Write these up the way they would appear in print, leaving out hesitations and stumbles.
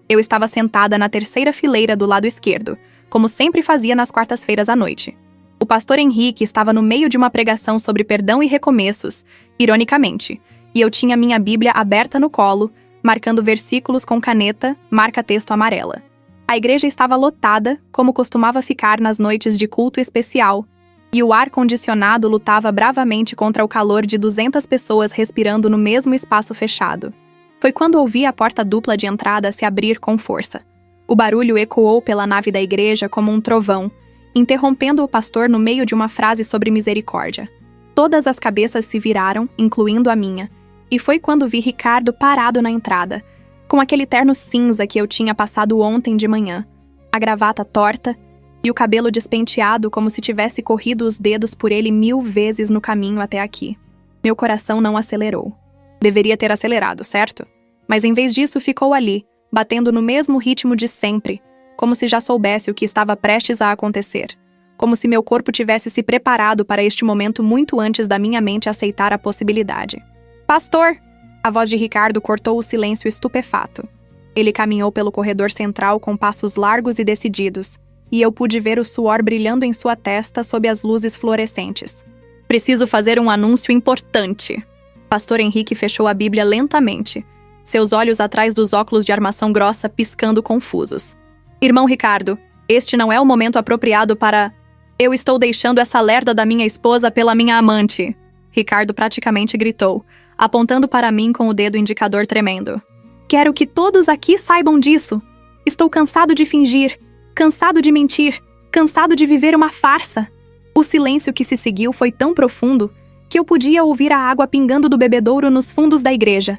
Eu estava sentada na terceira fileira do lado esquerdo, como sempre fazia nas quartas-feiras à noite. O pastor Henrique estava no meio de uma pregação sobre perdão e recomeços, ironicamente, e eu tinha minha Bíblia aberta no colo, marcando versículos com caneta, marca-texto amarela. A igreja estava lotada, como costumava ficar nas noites de culto especial, e o ar-condicionado lutava bravamente contra o calor de 200 pessoas respirando no mesmo espaço fechado. Foi quando ouvi a porta dupla de entrada se abrir com força. O barulho ecoou pela nave da igreja como um trovão, interrompendo o pastor no meio de uma frase sobre misericórdia. Todas as cabeças se viraram, incluindo a minha, e foi quando vi Ricardo parado na entrada, com aquele terno cinza que eu tinha passado ontem de manhã, a gravata torta e o cabelo despenteado como se tivesse corrido os dedos por ele 1000 vezes no caminho até aqui. Meu coração não acelerou. Deveria ter acelerado, certo? Mas em vez disso ficou ali, batendo no mesmo ritmo de sempre, como se já soubesse o que estava prestes a acontecer. Como se meu corpo tivesse se preparado para este momento muito antes da minha mente aceitar a possibilidade. "Pastor!" A voz de Ricardo cortou o silêncio estupefato. Ele caminhou pelo corredor central com passos largos e decididos, e eu pude ver o suor brilhando em sua testa sob as luzes fluorescentes. "Preciso fazer um anúncio importante." Pastor Henrique fechou a Bíblia lentamente, seus olhos atrás dos óculos de armação grossa piscando confusos. "Irmão Ricardo, este não é o momento apropriado para... Eu estou deixando essa lerda da minha esposa pela minha amante." Ricardo praticamente gritou, apontando para mim com o dedo indicador tremendo. "Quero que todos aqui saibam disso. Estou cansado de fingir, cansado de mentir, cansado de viver uma farsa." O silêncio que se seguiu foi tão profundo que eu podia ouvir a água pingando do bebedouro nos fundos da igreja.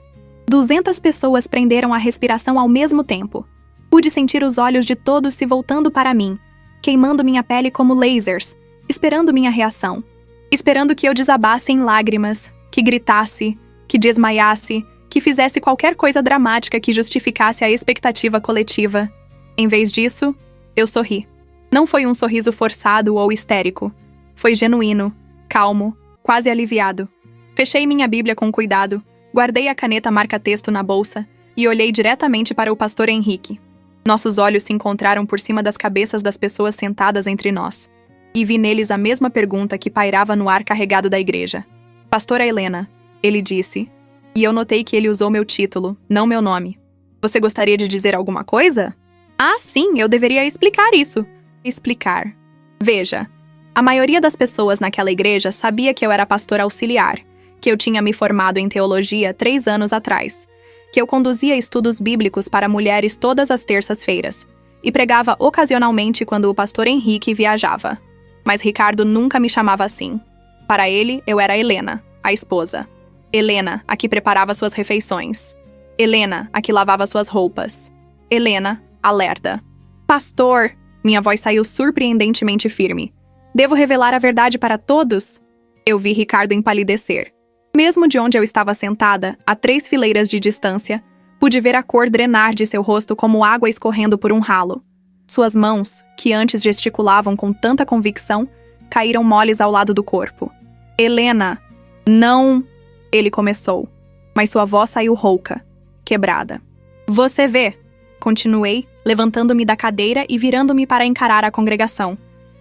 200 pessoas prenderam a respiração ao mesmo tempo. Pude sentir os olhos de todos se voltando para mim, queimando minha pele como lasers, esperando minha reação. Esperando que eu desabasse em lágrimas, que gritasse, que desmaiasse, que fizesse qualquer coisa dramática que justificasse a expectativa coletiva. Em vez disso, eu sorri. Não foi um sorriso forçado ou histérico. Foi genuíno, calmo, quase aliviado. Fechei minha Bíblia com cuidado, guardei a caneta marca-texto na bolsa e olhei diretamente para o pastor Henrique. Nossos olhos se encontraram por cima das cabeças das pessoas sentadas entre nós, e vi neles a mesma pergunta que pairava no ar carregado da igreja. "Pastora Helena", ele disse, e eu notei que ele usou meu título, não meu nome. "Você gostaria de dizer alguma coisa?" "Ah, sim, eu deveria explicar isso." Explicar. Veja, a maioria das pessoas naquela igreja sabia que eu era pastor auxiliar, que eu tinha me formado em teologia 3 anos atrás, que eu conduzia estudos bíblicos para mulheres todas as terças-feiras, e pregava ocasionalmente quando o pastor Henrique viajava. Mas Ricardo nunca me chamava assim. Para ele, eu era Helena, a esposa. Helena, a que preparava suas refeições. Helena, a que lavava suas roupas. Helena, a lerda. "Pastor!" Minha voz saiu surpreendentemente firme. "Devo revelar a verdade para todos?" Eu vi Ricardo empalidecer. Mesmo de onde eu estava sentada, a 3 fileiras de distância, pude ver a cor drenar de seu rosto como água escorrendo por um ralo. Suas mãos, que antes gesticulavam com tanta convicção, caíram moles ao lado do corpo. "Helena, não..." ele começou, mas sua voz saiu rouca, quebrada. "Você vê..." continuei, levantando-me da cadeira e virando-me para encarar a congregação.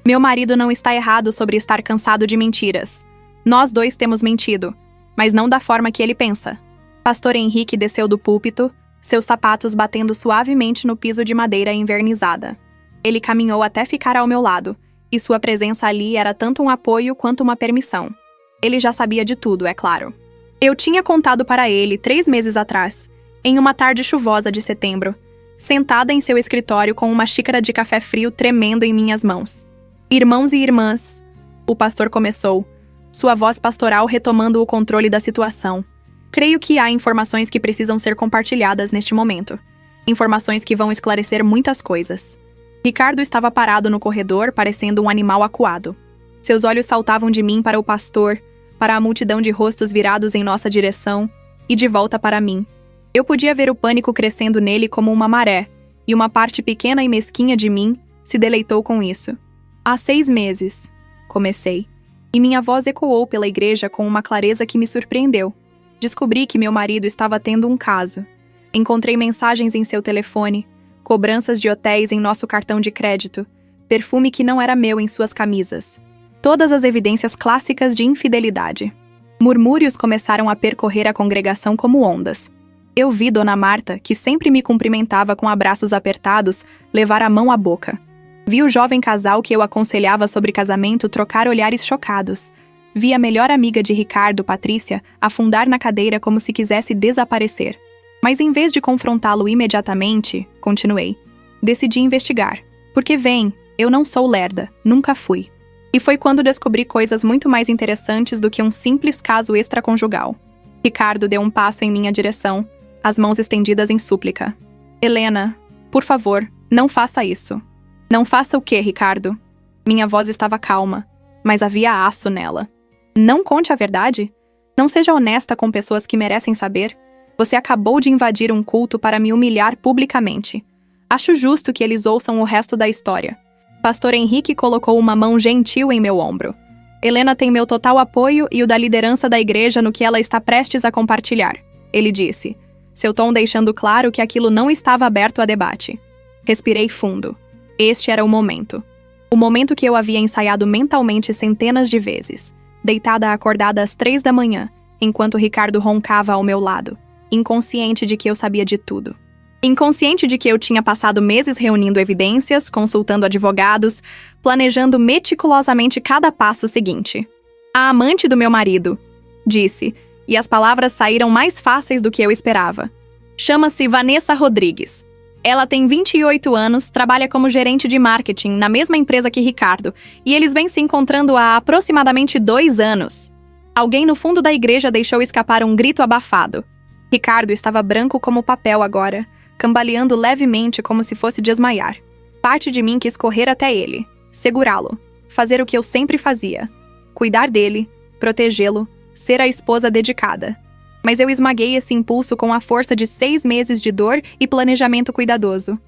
"Meu marido não está errado sobre estar cansado de mentiras. Nós 2 temos mentido, mas não da forma que ele pensa." Pastor Henrique desceu do púlpito, seus sapatos batendo suavemente no piso de madeira envernizada. Ele caminhou até ficar ao meu lado, e sua presença ali era tanto um apoio quanto uma permissão. Ele já sabia de tudo, é claro. Eu tinha contado para ele 3 meses atrás, em uma tarde chuvosa de setembro, sentada em seu escritório com uma xícara de café frio tremendo em minhas mãos. "Irmãos e irmãs", o pastor começou, sua voz pastoral retomando o controle da situação. "Creio que há informações que precisam ser compartilhadas neste momento. Informações que vão esclarecer muitas coisas." Ricardo estava parado no corredor, parecendo um animal acuado. Seus olhos saltavam de mim para o pastor, para a multidão de rostos virados em nossa direção, e de volta para mim. Eu podia ver o pânico crescendo nele como uma maré, e uma parte pequena e mesquinha de mim se deleitou com isso. "Há 6 meses", comecei, e minha voz ecoou pela igreja com uma clareza que me surpreendeu. Descobri que meu marido estava tendo um caso. Encontrei mensagens em seu telefone, cobranças de hotéis em nosso cartão de crédito, perfume que não era meu em suas camisas. Todas as evidências clássicas de infidelidade. Murmúrios começaram a percorrer a congregação como ondas. Eu vi Dona Marta, que sempre me cumprimentava com abraços apertados, levar a mão à boca. Vi o jovem casal que eu aconselhava sobre casamento trocar olhares chocados. Vi a melhor amiga de Ricardo, Patrícia, afundar na cadeira como se quisesse desaparecer. Mas em vez de confrontá-lo imediatamente, continuei. Decidi investigar. Porque vem, eu não sou lerda, nunca fui. E foi quando descobri coisas muito mais interessantes do que um simples caso extraconjugal. Ricardo deu um passo em minha direção, as mãos estendidas em súplica. Helena, por favor, não faça isso. Não faça o quê, Ricardo? Minha voz estava calma, mas havia aço nela. Não conte a verdade? Não seja honesta com pessoas que merecem saber. Você acabou de invadir um culto para me humilhar publicamente. Acho justo que eles ouçam o resto da história. Pastor Henrique colocou uma mão gentil em meu ombro. Helena tem meu total apoio e o da liderança da igreja no que ela está prestes a compartilhar, ele disse, seu tom deixando claro que aquilo não estava aberto a debate. Respirei fundo. Este era o momento. O momento que eu havia ensaiado mentalmente centenas de vezes, deitada acordada às 3 da manhã, enquanto Ricardo roncava ao meu lado, inconsciente de que eu sabia de tudo. Inconsciente de que eu tinha passado meses reunindo evidências, consultando advogados, planejando meticulosamente cada passo seguinte. A amante do meu marido, disse, e as palavras saíram mais fáceis do que eu esperava. Chama-se Vanessa Rodrigues. Ela tem 28 anos, trabalha como gerente de marketing na mesma empresa que Ricardo, e eles vêm se encontrando há aproximadamente 2 anos. Alguém no fundo da igreja deixou escapar um grito abafado. Ricardo estava branco como papel agora, cambaleando levemente como se fosse desmaiar. Parte de mim quis correr até ele, segurá-lo, fazer o que eu sempre fazia, cuidar dele, protegê-lo, ser a esposa dedicada. Mas eu esmaguei esse impulso com a força de 6 meses de dor e planejamento cuidadoso.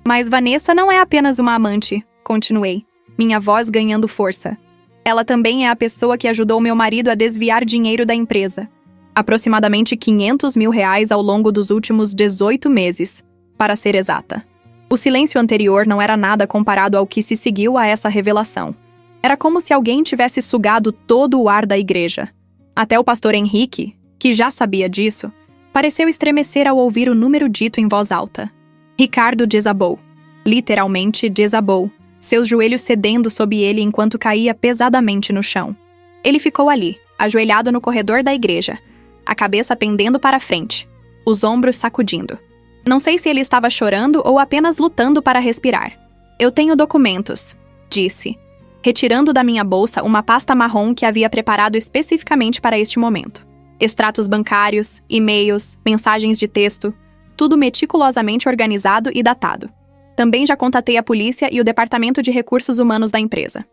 Mas Vanessa não é apenas uma amante, continuei, minha voz ganhando força. Ela também é a pessoa que ajudou meu marido a desviar dinheiro da empresa. Aproximadamente R$500 mil ao longo dos últimos 18 meses, para ser exata. O silêncio anterior não era nada comparado ao que se seguiu a essa revelação. Era como se alguém tivesse sugado todo o ar da igreja. Até o pastor Henrique, que já sabia disso, pareceu estremecer ao ouvir o número dito em voz alta. Ricardo desabou. Literalmente desabou, seus joelhos cedendo sob ele enquanto caía pesadamente no chão. Ele ficou ali, ajoelhado no corredor da igreja, a cabeça pendendo para a frente, os ombros sacudindo. Não sei se ele estava chorando ou apenas lutando para respirar. Eu tenho documentos, disse, retirando da minha bolsa uma pasta marrom que havia preparado especificamente para este momento. Extratos bancários, e-mails, mensagens de texto, tudo meticulosamente organizado e datado. Também já contatei a polícia e o Departamento de Recursos Humanos da empresa.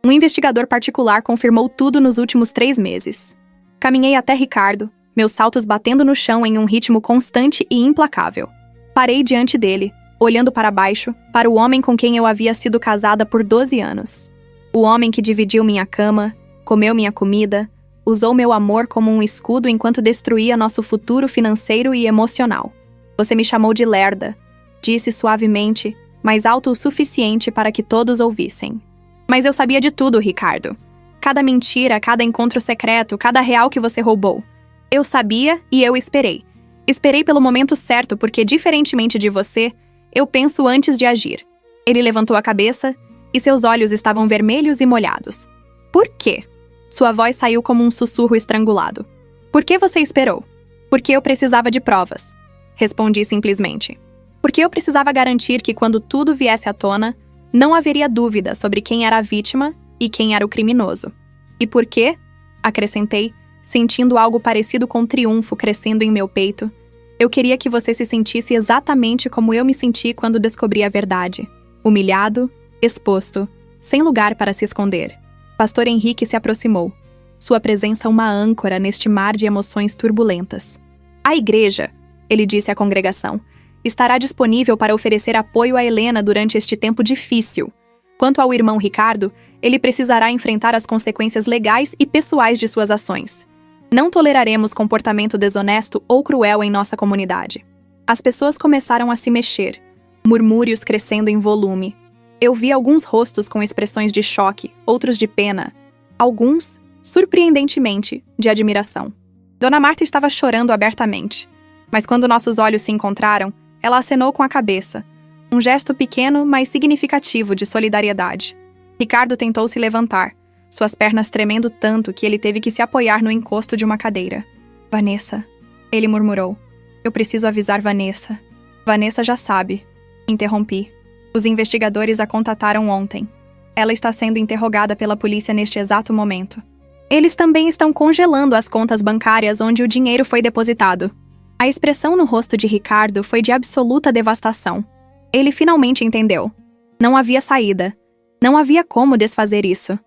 Um investigador particular confirmou tudo nos últimos 3 meses. Caminhei até Ricardo, meus saltos batendo no chão em um ritmo constante e implacável. Parei diante dele, olhando para baixo, para o homem com quem eu havia sido casada por 12 anos. O homem que dividiu minha cama, comeu minha comida, usou meu amor como um escudo enquanto destruía nosso futuro financeiro e emocional. Você me chamou de lerda, disse suavemente, mas alto o suficiente para que todos ouvissem. Mas eu sabia de tudo, Ricardo. Cada mentira, cada encontro secreto, cada real que você roubou. Eu sabia e eu esperei. Esperei pelo momento certo porque, diferentemente de você, eu penso antes de agir. Ele levantou a cabeça e seus olhos estavam vermelhos e molhados. Por quê? Sua voz saiu como um sussurro estrangulado. Por que você esperou? Porque eu precisava de provas. Respondi simplesmente. Porque eu precisava garantir que quando tudo viesse à tona, não haveria dúvida sobre quem era a vítima e quem era o criminoso. E por quê? Acrescentei, sentindo algo parecido com triunfo crescendo em meu peito. Eu queria que você se sentisse exatamente como eu me senti quando descobri a verdade. Humilhado, exposto, sem lugar para se esconder. Pastor Henrique se aproximou. Sua presença uma âncora neste mar de emoções turbulentas. A igreja, ele disse à congregação, estará disponível para oferecer apoio a Helena durante este tempo difícil. Quanto ao irmão Ricardo, ele precisará enfrentar as consequências legais e pessoais de suas ações. Não toleraremos comportamento desonesto ou cruel em nossa comunidade. As pessoas começaram a se mexer. murmúrios crescendo em volume. Eu vi alguns rostos com expressões de choque, outros de pena, alguns, surpreendentemente, de admiração. Dona Marta estava chorando abertamente, mas quando nossos olhos se encontraram, ela acenou com a cabeça, um gesto pequeno, mas significativo de solidariedade. Ricardo tentou se levantar, suas pernas tremendo tanto que ele teve que se apoiar no encosto de uma cadeira. Vanessa, ele murmurou. Eu preciso avisar Vanessa. Vanessa já sabe. Interrompi. Os investigadores a contataram ontem. Ela está sendo interrogada pela polícia neste exato momento. Eles também estão congelando as contas bancárias onde o dinheiro foi depositado. A expressão no rosto de Ricardo foi de absoluta devastação. Ele finalmente entendeu. Não havia saída. Não havia como desfazer isso.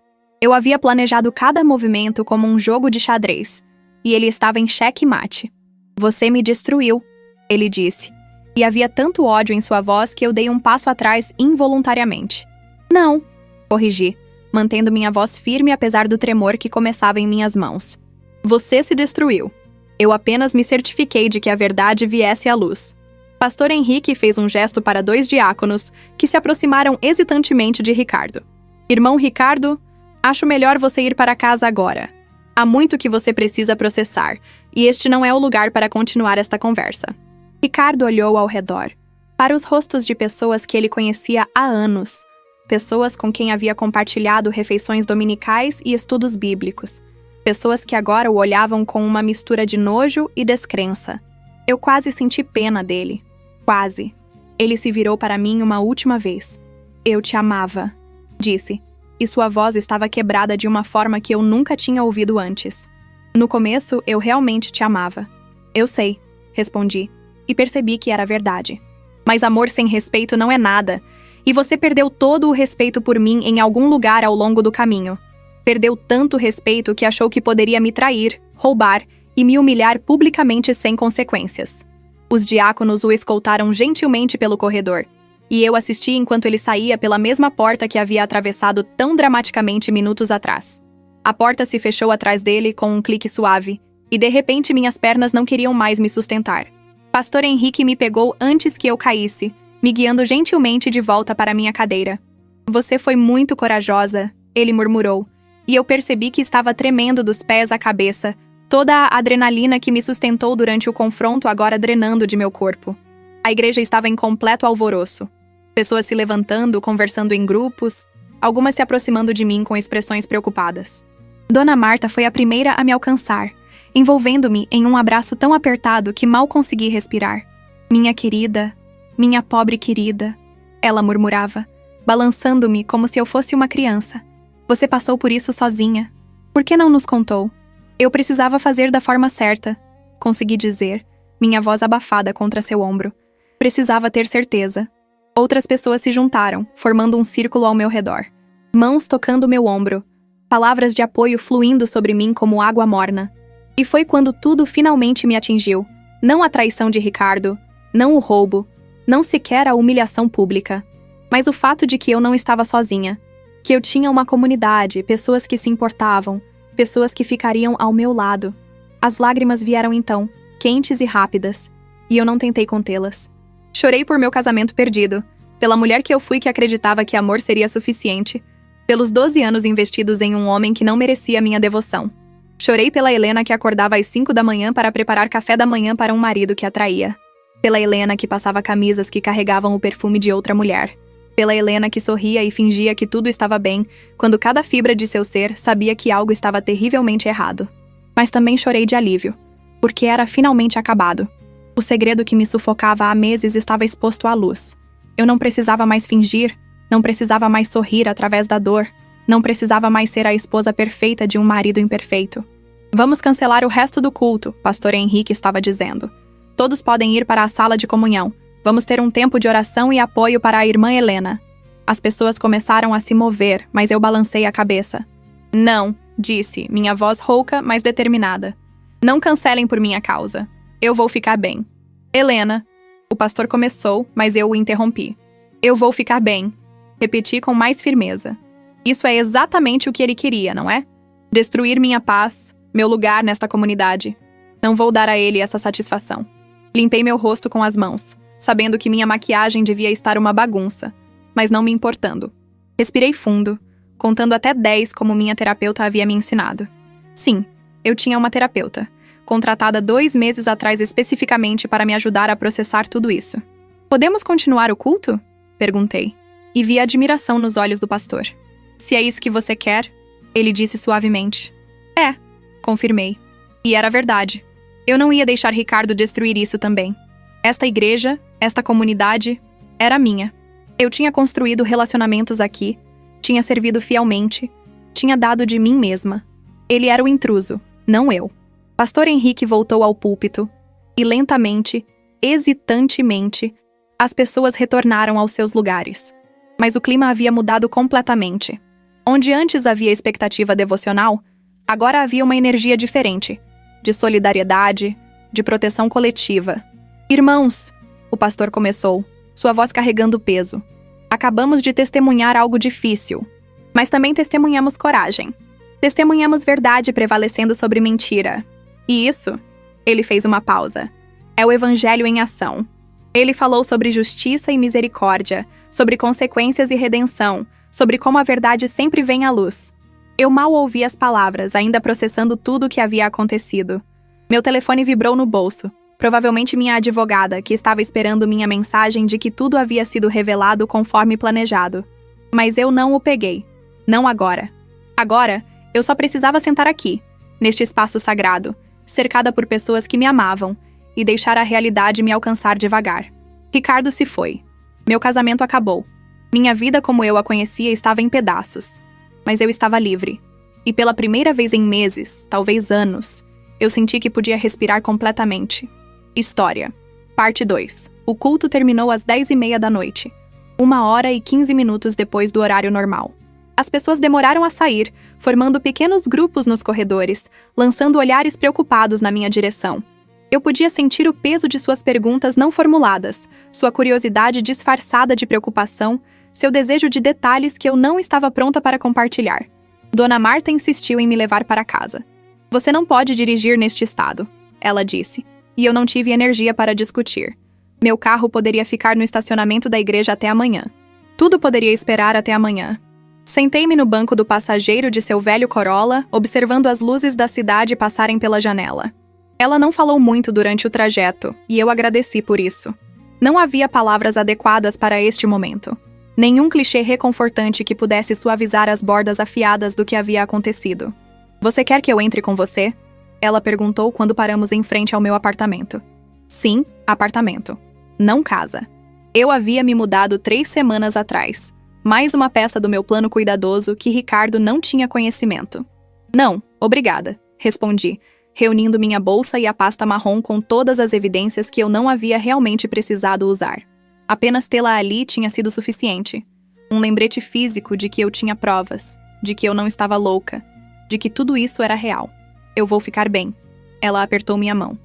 Eu havia planejado cada movimento como um jogo de xadrez, e ele estava em xeque-mate. Você me destruiu, ele disse, e havia tanto ódio em sua voz que eu dei um passo atrás involuntariamente. Não, corrigi, mantendo minha voz firme apesar do tremor que começava em minhas mãos. Você se destruiu. Eu apenas me certifiquei de que a verdade viesse à luz. Pastor Henrique fez um gesto para 2 diáconos que se aproximaram hesitantemente de Ricardo. Irmão Ricardo, acho melhor você ir para casa agora. Há muito que você precisa processar, e este não é o lugar para continuar esta conversa. Ricardo olhou ao redor, para os rostos de pessoas que ele conhecia há anos, pessoas com quem havia compartilhado refeições dominicais e estudos bíblicos, pessoas que agora o olhavam com uma mistura de nojo e descrença. Eu quase senti pena dele. Quase. Ele se virou para mim uma última vez. Eu te amava, disse, e sua voz estava quebrada de uma forma que eu nunca tinha ouvido antes. No começo, eu realmente te amava. Eu sei, respondi, e percebi que era verdade. Mas amor sem respeito não é nada, e você perdeu todo o respeito por mim em algum lugar ao longo do caminho. Perdeu tanto respeito que achou que poderia me trair, roubar e me humilhar publicamente sem consequências. Os diáconos o escoltaram gentilmente pelo corredor, e eu assisti enquanto ele saía pela mesma porta que havia atravessado tão dramaticamente minutos atrás. A porta se fechou atrás dele com um clique suave, e de repente minhas pernas não queriam mais me sustentar. Pastor Henrique me pegou antes que eu caísse, me guiando gentilmente de volta para minha cadeira. Você foi muito corajosa, ele murmurou, e eu percebi que estava tremendo dos pés à cabeça, toda a adrenalina que me sustentou durante o confronto agora drenando de meu corpo. A igreja estava em completo alvoroço. Pessoas se levantando, conversando em grupos, algumas se aproximando de mim com expressões preocupadas. Dona Marta foi a primeira a me alcançar, envolvendo-me em um abraço tão apertado que mal consegui respirar. Minha querida, minha pobre querida, ela murmurava, balançando-me como se eu fosse uma criança. Você passou por isso sozinha. Por que não nos contou? Eu precisava fazer da forma certa, consegui dizer, minha voz abafada contra seu ombro. Precisava ter certeza. Outras pessoas se juntaram, formando um círculo ao meu redor. Mãos tocando meu ombro, palavras de apoio fluindo sobre mim como água morna. E foi quando tudo finalmente me atingiu. Não a traição de Ricardo, não o roubo, não sequer a humilhação pública, mas o fato de que eu não estava sozinha, que eu tinha uma comunidade, pessoas que se importavam, pessoas que ficariam ao meu lado. As lágrimas vieram então, quentes e rápidas, e eu não tentei contê-las. Chorei por meu casamento perdido, pela mulher que eu fui que acreditava que amor seria suficiente, pelos 12 anos investidos em um homem que não merecia minha devoção. Chorei pela Helena que acordava às 5 da manhã para preparar café da manhã para um marido que a traía. Pela Helena que passava camisas que carregavam o perfume de outra mulher. Pela Helena que sorria e fingia que tudo estava bem, quando cada fibra de seu ser sabia que algo estava terrivelmente errado. Mas também chorei de alívio, porque era finalmente acabado. O segredo que me sufocava há meses estava exposto à luz. Eu não precisava mais fingir, não precisava mais sorrir através da dor, não precisava mais ser a esposa perfeita de um marido imperfeito. Vamos cancelar o resto do culto, Pastor Henrique estava dizendo. Todos podem ir para a sala de comunhão. Vamos ter um tempo de oração e apoio para a irmã Helena. As pessoas começaram a se mover, mas eu balancei a cabeça. Não, disse, minha voz rouca, mas determinada. Não cancelem por minha causa. Eu vou ficar bem. Helena. O pastor começou, mas eu o interrompi. Eu vou ficar bem. Repeti com mais firmeza. Isso é exatamente o que ele queria, não é? Destruir minha paz, meu lugar nesta comunidade. Não vou dar a ele essa satisfação. Limpei meu rosto com as mãos. sabendo que minha maquiagem devia estar uma bagunça, mas não me importando. Respirei fundo, contando até 10 como minha terapeuta havia me ensinado. Sim, eu tinha uma terapeuta, contratada 2 meses atrás especificamente para me ajudar a processar tudo isso. Podemos continuar o culto? Perguntei, e vi a admiração nos olhos do pastor. Se é isso que você quer, ele disse suavemente. É, confirmei. E era verdade. Eu não ia deixar Ricardo destruir isso também. Esta igreja, esta comunidade, era minha. Eu tinha construído relacionamentos aqui, tinha servido fielmente, tinha dado de mim mesma. Ele era o intruso, não eu. Pastor Henrique voltou ao púlpito e lentamente, hesitantemente, as pessoas retornaram aos seus lugares. Mas o clima havia mudado completamente. Onde antes havia expectativa devocional, agora havia uma energia diferente, de solidariedade, de proteção coletiva. Irmãos, o pastor começou, sua voz carregando peso. Acabamos de testemunhar algo difícil, mas também testemunhamos coragem. Testemunhamos verdade prevalecendo sobre mentira. E isso, ele fez uma pausa, é o evangelho em ação. Ele falou sobre justiça e misericórdia, sobre consequências e redenção, sobre como a verdade sempre vem à luz. Eu mal ouvi as palavras, ainda processando tudo o que havia acontecido. Meu telefone vibrou no bolso, provavelmente minha advogada, que estava esperando minha mensagem de que tudo havia sido revelado conforme planejado. Mas eu não o peguei. Não agora. Agora, eu só precisava sentar aqui, neste espaço sagrado, cercada por pessoas que me amavam, e deixar a realidade me alcançar devagar. Ricardo se foi. Meu casamento acabou. Minha vida como eu a conhecia estava em pedaços. Mas eu estava livre. E pela primeira vez em meses, talvez anos, eu senti que podia respirar completamente. História. Parte 2. O culto terminou às 10h30 da noite. 1h15 depois do horário normal. As pessoas demoraram a sair, formando pequenos grupos nos corredores, lançando olhares preocupados na minha direção. Eu podia sentir o peso de suas perguntas não formuladas, sua curiosidade disfarçada de preocupação, seu desejo de detalhes que eu não estava pronta para compartilhar. Dona Marta insistiu em me levar para casa. Você não pode dirigir neste estado, ela disse, e eu não tive energia para discutir. Meu carro poderia ficar no estacionamento da igreja até amanhã. Tudo poderia esperar até amanhã. Sentei-me no banco do passageiro de seu velho Corolla, observando as luzes da cidade passarem pela janela. Ela não falou muito durante o trajeto, e eu agradeci por isso. Não havia palavras adequadas para este momento. Nenhum clichê reconfortante que pudesse suavizar as bordas afiadas do que havia acontecido. Você quer que eu entre com você? Ela perguntou quando paramos em frente ao meu apartamento. Sim, apartamento. Não casa. Eu havia me mudado 3 semanas atrás. Mais uma peça do meu plano cuidadoso que Ricardo não tinha conhecimento. Não, obrigada, respondi, reunindo minha bolsa e a pasta marrom com todas as evidências que eu não havia realmente precisado usar. Apenas tê-la ali tinha sido suficiente. Um lembrete físico de que eu tinha provas, de que eu não estava louca, de que tudo isso era real. Eu vou ficar bem. Ela apertou minha mão.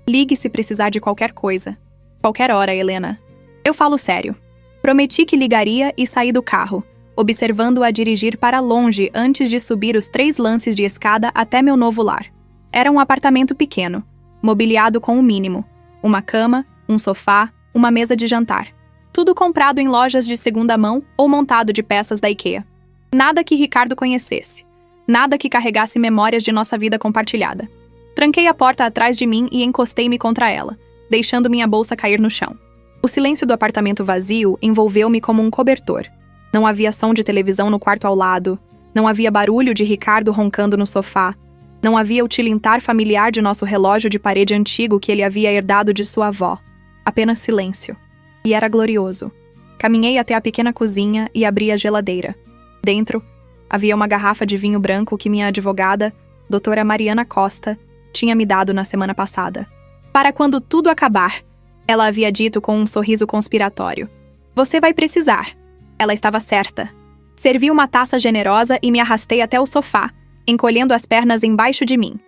Ligue se precisar de qualquer coisa. Qualquer hora, Helena. Eu falo sério. Prometi que ligaria e saí do carro, observando-a dirigir para longe antes de subir os 3 lances de escada até meu novo lar. Era um apartamento pequeno, mobiliado com o mínimo. Uma cama, um sofá, uma mesa de jantar. Tudo comprado em lojas de segunda mão ou montado de peças da IKEA. Nada que Ricardo conhecesse. Nada que carregasse memórias de nossa vida compartilhada. Tranquei a porta atrás de mim e encostei-me contra ela, deixando minha bolsa cair no chão. O silêncio do apartamento vazio envolveu-me como um cobertor. Não havia som de televisão no quarto ao lado. Não havia barulho de Ricardo roncando no sofá. Não havia o tilintar familiar de nosso relógio de parede antigo que ele havia herdado de sua avó. Apenas silêncio. E era glorioso. Caminhei até a pequena cozinha e abri a geladeira. Dentro, havia uma garrafa de vinho branco que minha advogada, doutora Mariana Costa, tinha me dado na semana passada. Para quando tudo acabar, ela havia dito com um sorriso conspiratório. Você vai precisar. Ela estava certa. Servi uma taça generosa e me arrastei até o sofá, encolhendo as pernas embaixo de mim.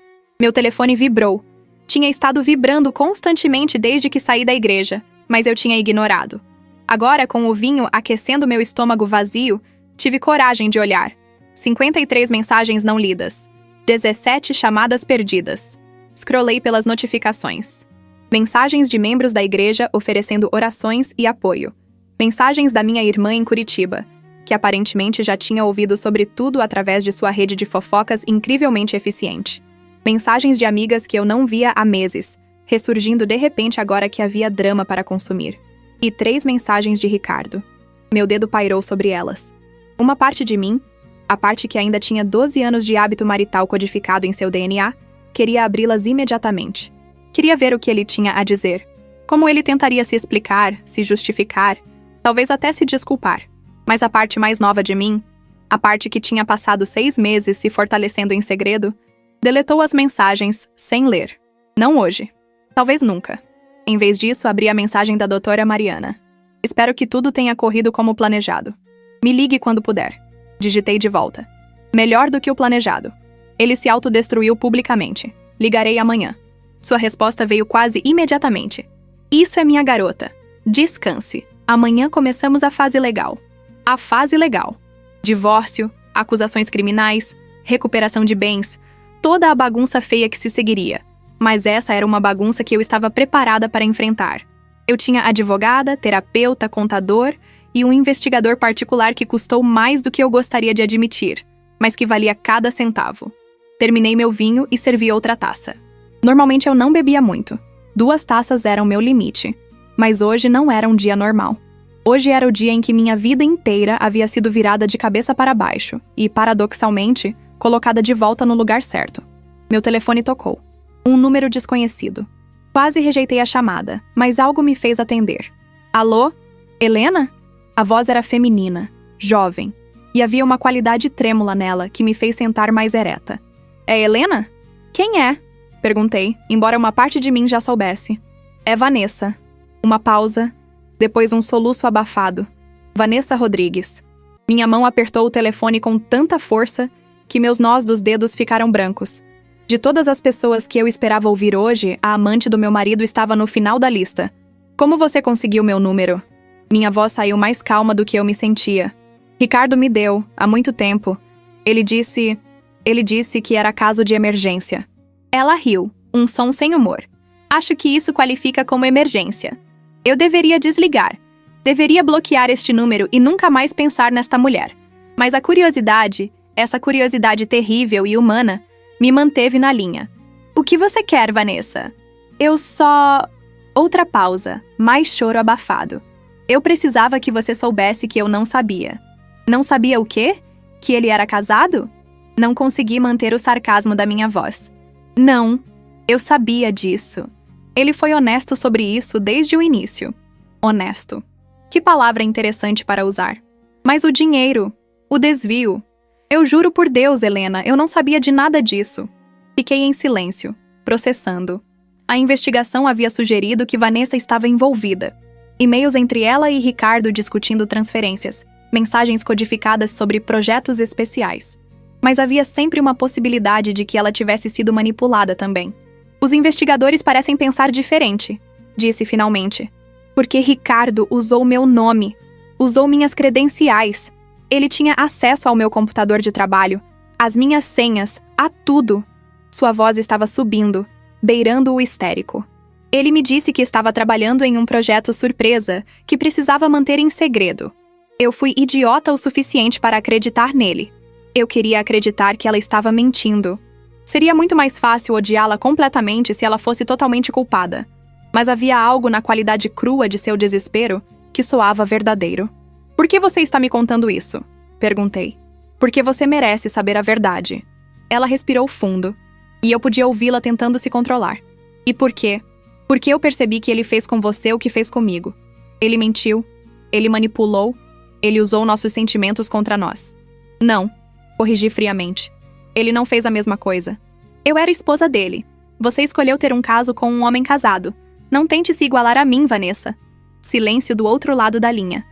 Meu telefone vibrou. Tinha estado vibrando constantemente desde que saí da igreja, mas eu tinha ignorado. Agora, com o vinho aquecendo meu estômago vazio, tive coragem de olhar. 53 mensagens não lidas. 17 chamadas perdidas. Scrollei pelas notificações. Mensagens de membros da igreja oferecendo orações e apoio. Mensagens da minha irmã em Curitiba, que aparentemente já tinha ouvido sobre tudo através de sua rede de fofocas incrivelmente eficiente. Mensagens de amigas que eu não via há meses, ressurgindo de repente agora que havia drama para consumir. E 3 mensagens de Ricardo. Meu dedo pairou sobre elas. Uma parte de mim, a parte que ainda tinha 12 anos de hábito marital codificado em seu DNA, queria abri-las imediatamente. Queria ver o que ele tinha a dizer. Como ele tentaria se explicar, se justificar, talvez até se desculpar. Mas a parte mais nova de mim, a parte que tinha passado 6 meses se fortalecendo em segredo, deletou as mensagens sem ler. Não hoje. Talvez nunca. Em vez disso, abri a mensagem da doutora Mariana. Espero que tudo tenha corrido como planejado. Me ligue quando puder. Digitei de volta. Melhor do que o planejado. Ele se autodestruiu publicamente. Ligarei amanhã. Sua resposta veio quase imediatamente. Isso é minha garota. Descanse. Amanhã começamos a fase legal. A fase legal. Divórcio, acusações criminais, recuperação de bens, toda a bagunça feia que se seguiria. Mas essa era uma bagunça que eu estava preparada para enfrentar. Eu tinha advogada, terapeuta, contador e um investigador particular que custou mais do que eu gostaria de admitir, mas que valia cada centavo. Terminei meu vinho e servi outra taça. Normalmente eu não bebia muito. 2 taças eram meu limite. Mas hoje não era um dia normal. Hoje era o dia em que minha vida inteira havia sido virada de cabeça para baixo e, paradoxalmente, colocada de volta no lugar certo. Meu telefone tocou. Um número desconhecido. Quase rejeitei a chamada, mas algo me fez atender. Alô? Helena? A voz era feminina, jovem, e havia uma qualidade trêmula nela que me fez sentar mais ereta. É Helena? Quem é? Perguntei, embora uma parte de mim já soubesse. É Vanessa. Uma pausa, depois um soluço abafado. Vanessa Rodrigues. Minha mão apertou o telefone com tanta força que meus nós dos dedos ficaram brancos. De todas as pessoas que eu esperava ouvir hoje, a amante do meu marido estava no final da lista. Como você conseguiu meu número? Minha voz saiu mais calma do que eu me sentia. Ricardo me deu, há muito tempo. Ele disse que era caso de emergência. Ela riu, um som sem humor. Acho que isso qualifica como emergência. Eu deveria desligar. Deveria bloquear este número e nunca mais pensar nesta mulher. Mas a curiosidade, essa curiosidade terrível e humana, me manteve na linha. O que você quer, Vanessa? Eu só... Outra pausa, mais choro abafado. Eu precisava que você soubesse que eu não sabia. Não sabia o quê? Que ele era casado? Não consegui manter o sarcasmo da minha voz. Não, eu sabia disso. Ele foi honesto sobre isso desde o início. Honesto. Que palavra interessante para usar. Mas o dinheiro, o desvio... Eu juro por Deus, Helena, eu não sabia de nada disso. Fiquei em silêncio, processando. A investigação havia sugerido que Vanessa estava envolvida. E-mails entre ela e Ricardo discutindo transferências, mensagens codificadas sobre projetos especiais. Mas havia sempre uma possibilidade de que ela tivesse sido manipulada também. Os investigadores parecem pensar diferente, disse finalmente. Porque Ricardo usou meu nome, usou minhas credenciais. Ele tinha acesso ao meu computador de trabalho, às minhas senhas, a tudo. Sua voz estava subindo, beirando o histérico. Ele me disse que estava trabalhando em um projeto surpresa que precisava manter em segredo. Eu fui idiota o suficiente para acreditar nele. Eu queria acreditar que ela estava mentindo. Seria muito mais fácil odiá-la completamente se ela fosse totalmente culpada. Mas havia algo na qualidade crua de seu desespero que soava verdadeiro. Por que você está me contando isso? Perguntei. Porque você merece saber a verdade. Ela respirou fundo, e eu podia ouvi-la tentando se controlar. E por quê? Porque eu percebi que ele fez com você o que fez comigo. Ele mentiu, ele manipulou, ele usou nossos sentimentos contra nós. Não, corrigi friamente. Ele não fez a mesma coisa. Eu era esposa dele. Você escolheu ter um caso com um homem casado. Não tente se igualar a mim, Vanessa. Silêncio do outro lado da linha.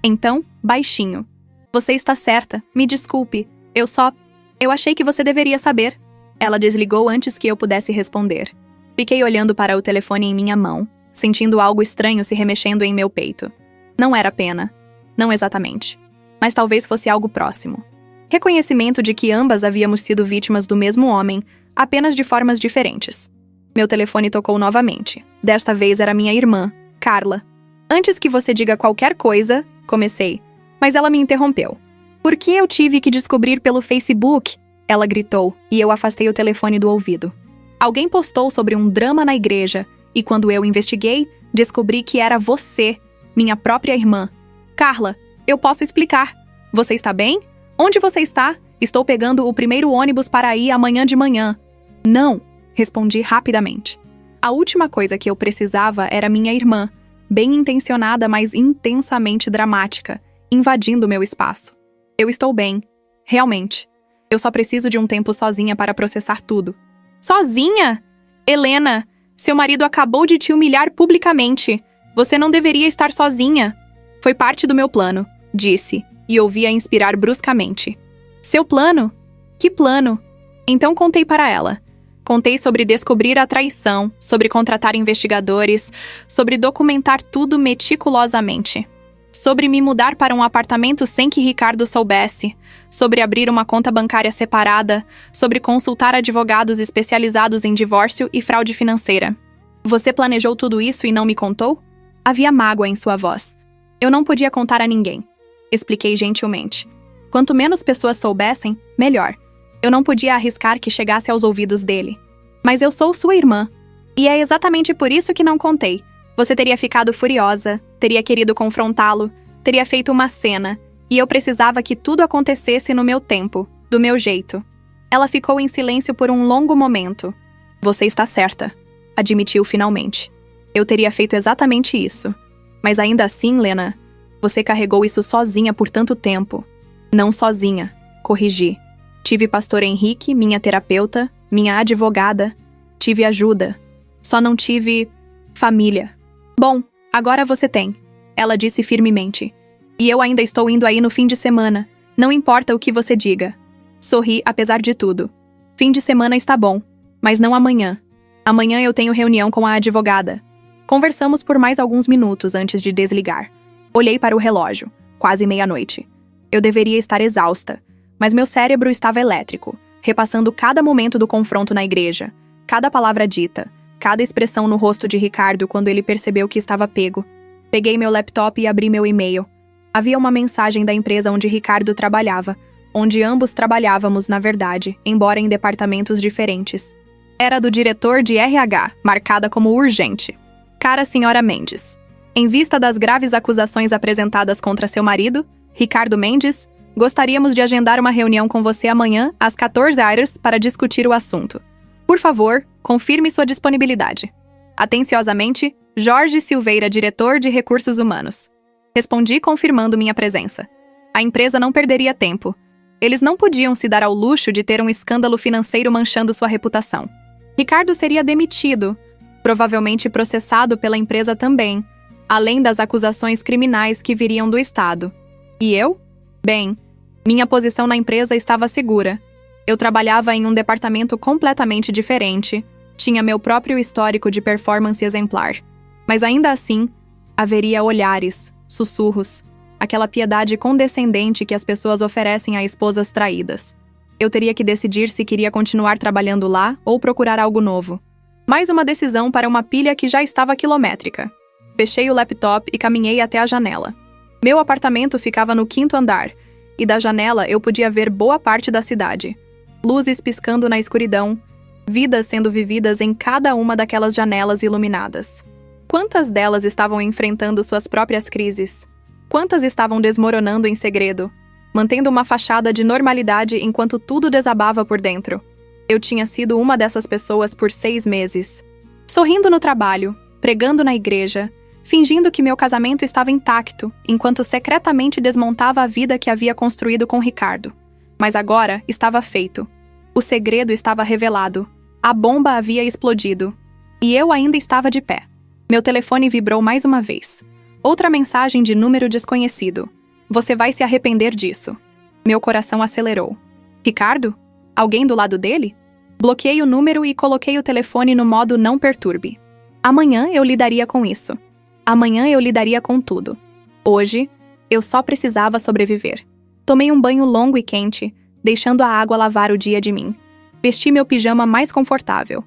Então, baixinho. Você está certa, me desculpe. Eu achei que você deveria saber. Ela desligou antes que eu pudesse responder. Fiquei olhando para o telefone em minha mão, sentindo algo estranho se remexendo em meu peito. Não era pena. Não exatamente. Mas talvez fosse algo próximo. Reconhecimento de que ambas havíamos sido vítimas do mesmo homem, apenas de formas diferentes. Meu telefone tocou novamente, Desta vez era minha irmã, Carla. Antes que você diga qualquer coisa, comecei, mas ela me interrompeu. Por que eu tive que descobrir pelo Facebook? Ela gritou, e eu afastei o telefone do ouvido. Alguém postou sobre um drama na igreja, e quando eu investiguei, descobri que era você, minha própria irmã. Carla, eu posso explicar. Você está bem? Onde você está? Estou pegando o primeiro ônibus para ir amanhã de manhã. Não, respondi rapidamente. A última coisa que eu precisava era minha irmã, bem intencionada, mas intensamente dramática, invadindo meu espaço. Eu estou bem, realmente. Eu só preciso de um tempo sozinha para processar tudo. Sozinha? Helena, seu marido acabou de te humilhar publicamente. Você não deveria estar sozinha. Foi parte do meu plano, disse, e ouvi-a inspirar bruscamente. Seu plano? Que plano? Então contei para ela. Contei sobre descobrir a traição, sobre contratar investigadores, sobre documentar tudo meticulosamente. Sobre me mudar para um apartamento sem que Ricardo soubesse, sobre abrir uma conta bancária separada, sobre consultar advogados especializados em divórcio e fraude financeira. Você planejou tudo isso e não me contou? Havia mágoa em sua voz. Eu não podia contar a ninguém. Expliquei gentilmente. Quanto menos pessoas soubessem, melhor. Eu não podia arriscar que chegasse aos ouvidos dele. Mas eu sou sua irmã. E é exatamente por isso que não contei. Você teria ficado furiosa, teria querido confrontá-lo, teria feito uma cena, e eu precisava que tudo acontecesse no meu tempo, do meu jeito. Ela ficou em silêncio por um longo momento. Você está certa, admitiu finalmente. Eu teria feito exatamente isso. Mas ainda assim, Lena, você carregou isso sozinha por tanto tempo. Não sozinha, corrigi. Tive pastor Henrique, minha terapeuta, minha advogada. Tive ajuda. Só não tive família. Bom, agora você tem, ela disse firmemente. E eu ainda estou indo aí no fim de semana. Não importa o que você diga. Sorri apesar de tudo. Fim de semana está bom, mas não amanhã. Amanhã eu tenho reunião com a advogada. Conversamos por mais alguns minutos antes de desligar. Olhei para o relógio. Quase meia-noite. Eu deveria estar exausta, mas meu cérebro estava elétrico, repassando cada momento do confronto na igreja, cada palavra dita, cada expressão no rosto de Ricardo quando ele percebeu que estava pego. Peguei meu laptop e abri meu e-mail. Havia uma mensagem da empresa onde Ricardo trabalhava, onde ambos trabalhávamos, na verdade, embora em departamentos diferentes. Era do diretor de RH, marcada como urgente. Cara senhora Mendes, em vista das graves acusações apresentadas contra seu marido, Ricardo Mendes, gostaríamos de agendar uma reunião com você amanhã, às 14 horas, para discutir o assunto. Por favor, confirme sua disponibilidade. Atenciosamente, Jorge Silveira, diretor de Recursos Humanos. Respondi confirmando minha presença. A empresa não perderia tempo. Eles não podiam se dar ao luxo de ter um escândalo financeiro manchando sua reputação. Ricardo seria demitido, provavelmente processado pela empresa também, além das acusações criminais que viriam do Estado. E eu? Bem, minha posição na empresa estava segura. Eu trabalhava em um departamento completamente diferente, tinha meu próprio histórico de performance exemplar. Mas ainda assim, haveria olhares, sussurros, aquela piedade condescendente que as pessoas oferecem a esposas traídas. Eu teria que decidir se queria continuar trabalhando lá ou procurar algo novo. Mais uma decisão para uma pilha que já estava quilométrica. Fechei o laptop e caminhei até a janela. Meu apartamento ficava no 5º andar, e da janela eu podia ver boa parte da cidade. Luzes piscando na escuridão, vidas sendo vividas em cada uma daquelas janelas iluminadas. Quantas delas estavam enfrentando suas próprias crises? Quantas estavam desmoronando em segredo, mantendo uma fachada de normalidade enquanto tudo desabava por dentro? Eu tinha sido uma dessas pessoas por 6 meses. Sorrindo no trabalho, pregando na igreja, fingindo que meu casamento estava intacto, enquanto secretamente desmontava a vida que havia construído com Ricardo. Mas agora estava feito. O segredo estava revelado. A bomba havia explodido. E eu ainda estava de pé. Meu telefone vibrou mais uma vez. Outra mensagem de número desconhecido. Você vai se arrepender disso. Meu coração acelerou. Ricardo? Alguém do lado dele? Bloqueei o número e coloquei o telefone no modo não perturbe. Amanhã eu lidaria com isso. Amanhã eu lidaria com tudo. Hoje, eu só precisava sobreviver. Tomei um banho longo e quente, deixando a água lavar o dia de mim. Vesti meu pijama mais confortável.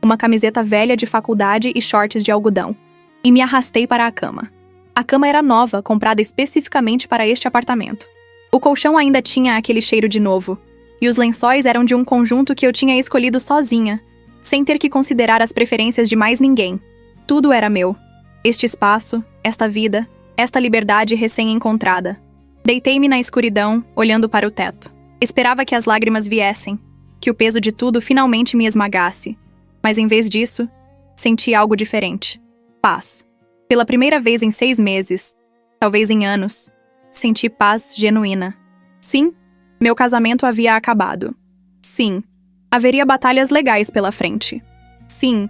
uma camiseta velha de faculdade e shorts de algodão, e me arrastei para a cama. A cama era nova, comprada especificamente para este apartamento. O colchão ainda tinha aquele cheiro de novo, e os lençóis eram de um conjunto que eu tinha escolhido sozinha, sem ter que considerar as preferências de mais ninguém. Tudo era meu. Este espaço, esta vida, esta liberdade recém-encontrada. Deitei-me na escuridão, olhando para o teto. Esperava que as lágrimas viessem, que o peso de tudo finalmente me esmagasse. Mas em vez disso, senti algo diferente. Paz. Pela primeira vez em 6 meses, talvez em anos, senti paz genuína. Sim, meu casamento havia acabado. Sim, haveria batalhas legais pela frente. Sim,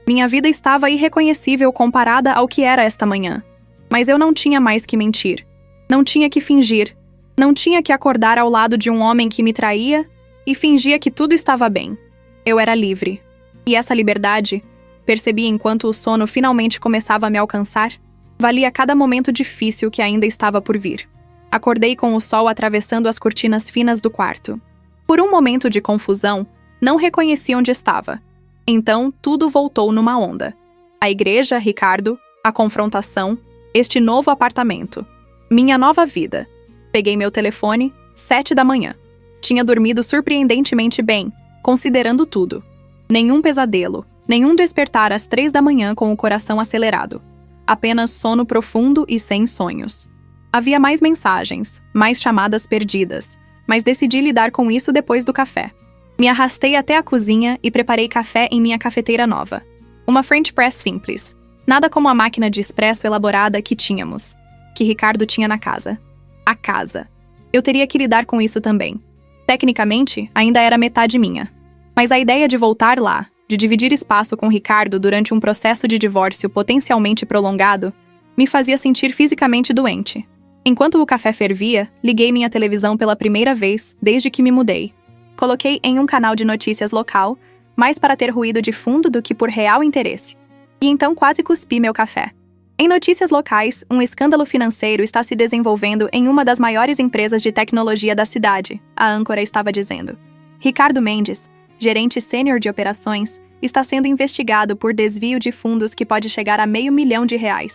minha vida estava irreconhecível comparada ao que era esta manhã. Mas eu não tinha mais que mentir. Não tinha que fingir. Não tinha que acordar ao lado de um homem que me traía e fingia que tudo estava bem. Eu era livre. E essa liberdade, percebi enquanto o sono finalmente começava a me alcançar, valia cada momento difícil que ainda estava por vir. Acordei com o sol atravessando as cortinas finas do quarto. Por um momento de confusão, não reconheci onde estava. Então, tudo voltou numa onda. A igreja, Ricardo, a confrontação, este novo apartamento. Minha nova vida. Peguei meu telefone, 7 da manhã. Tinha dormido surpreendentemente bem, considerando tudo. Nenhum pesadelo, nenhum despertar às 3 da manhã com o coração acelerado. Apenas sono profundo e sem sonhos. Havia mais mensagens, mais chamadas perdidas, mas decidi lidar com isso depois do café. Me arrastei até a cozinha e preparei café em minha cafeteira nova. Uma French press simples, nada como a máquina de expresso elaborada que tínhamos, que Ricardo tinha na casa. A casa. Eu teria que lidar com isso também. Tecnicamente, ainda era metade minha. Mas a ideia de voltar lá, de dividir espaço com Ricardo durante um processo de divórcio potencialmente prolongado, me fazia sentir fisicamente doente. Enquanto o café fervia, liguei minha televisão pela primeira vez desde que me mudei. Coloquei em um canal de notícias local, mais para ter ruído de fundo do que por real interesse. E então quase cuspi meu café. Em notícias locais, um escândalo financeiro está se desenvolvendo em uma das maiores empresas de tecnologia da cidade, a âncora estava dizendo. Ricardo Mendes, gerente sênior de operações, está sendo investigado por desvio de fundos que pode chegar a R$500 mil.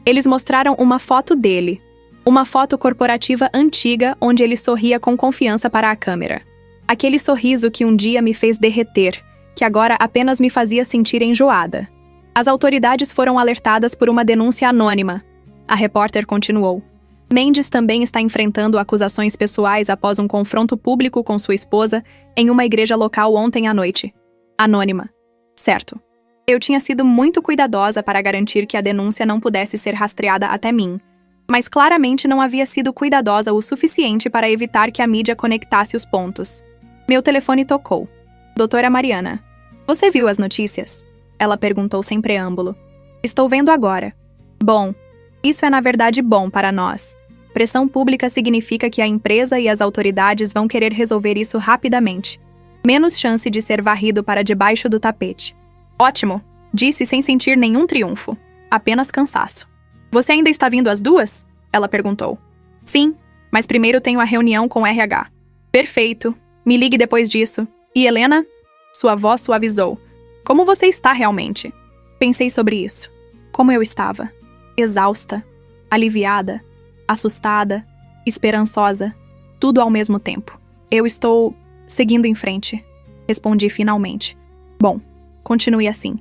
Eles mostraram uma foto dele. Uma foto corporativa antiga onde ele sorria com confiança para a câmera. Aquele sorriso que um dia me fez derreter, que agora apenas me fazia sentir enjoada. As autoridades foram alertadas por uma denúncia anônima. A repórter continuou. Mendes também está enfrentando acusações pessoais após um confronto público com sua esposa em uma igreja local ontem à noite. Anônima. Certo. Eu tinha sido muito cuidadosa para garantir que a denúncia não pudesse ser rastreada até mim, mas claramente não havia sido cuidadosa o suficiente para evitar que a mídia conectasse os pontos. Meu telefone tocou. Doutora Mariana. Você viu as notícias? Ela perguntou sem preâmbulo. Estou vendo agora. Bom, isso é na verdade bom para nós. Pressão pública significa que a empresa e as autoridades vão querer resolver isso rapidamente. Menos chance de ser varrido para debaixo do tapete. Ótimo, disse sem sentir nenhum triunfo. Apenas cansaço. Você ainda está vindo às 2? Ela perguntou. Sim, mas primeiro tenho a reunião com o RH. Perfeito. Me ligue depois disso. E Helena? Sua voz suavizou. Como você está realmente? Pensei sobre isso. Como eu estava. Exausta, aliviada, assustada, esperançosa, tudo ao mesmo tempo. Eu estou seguindo em frente, respondi finalmente. Bom, continue assim.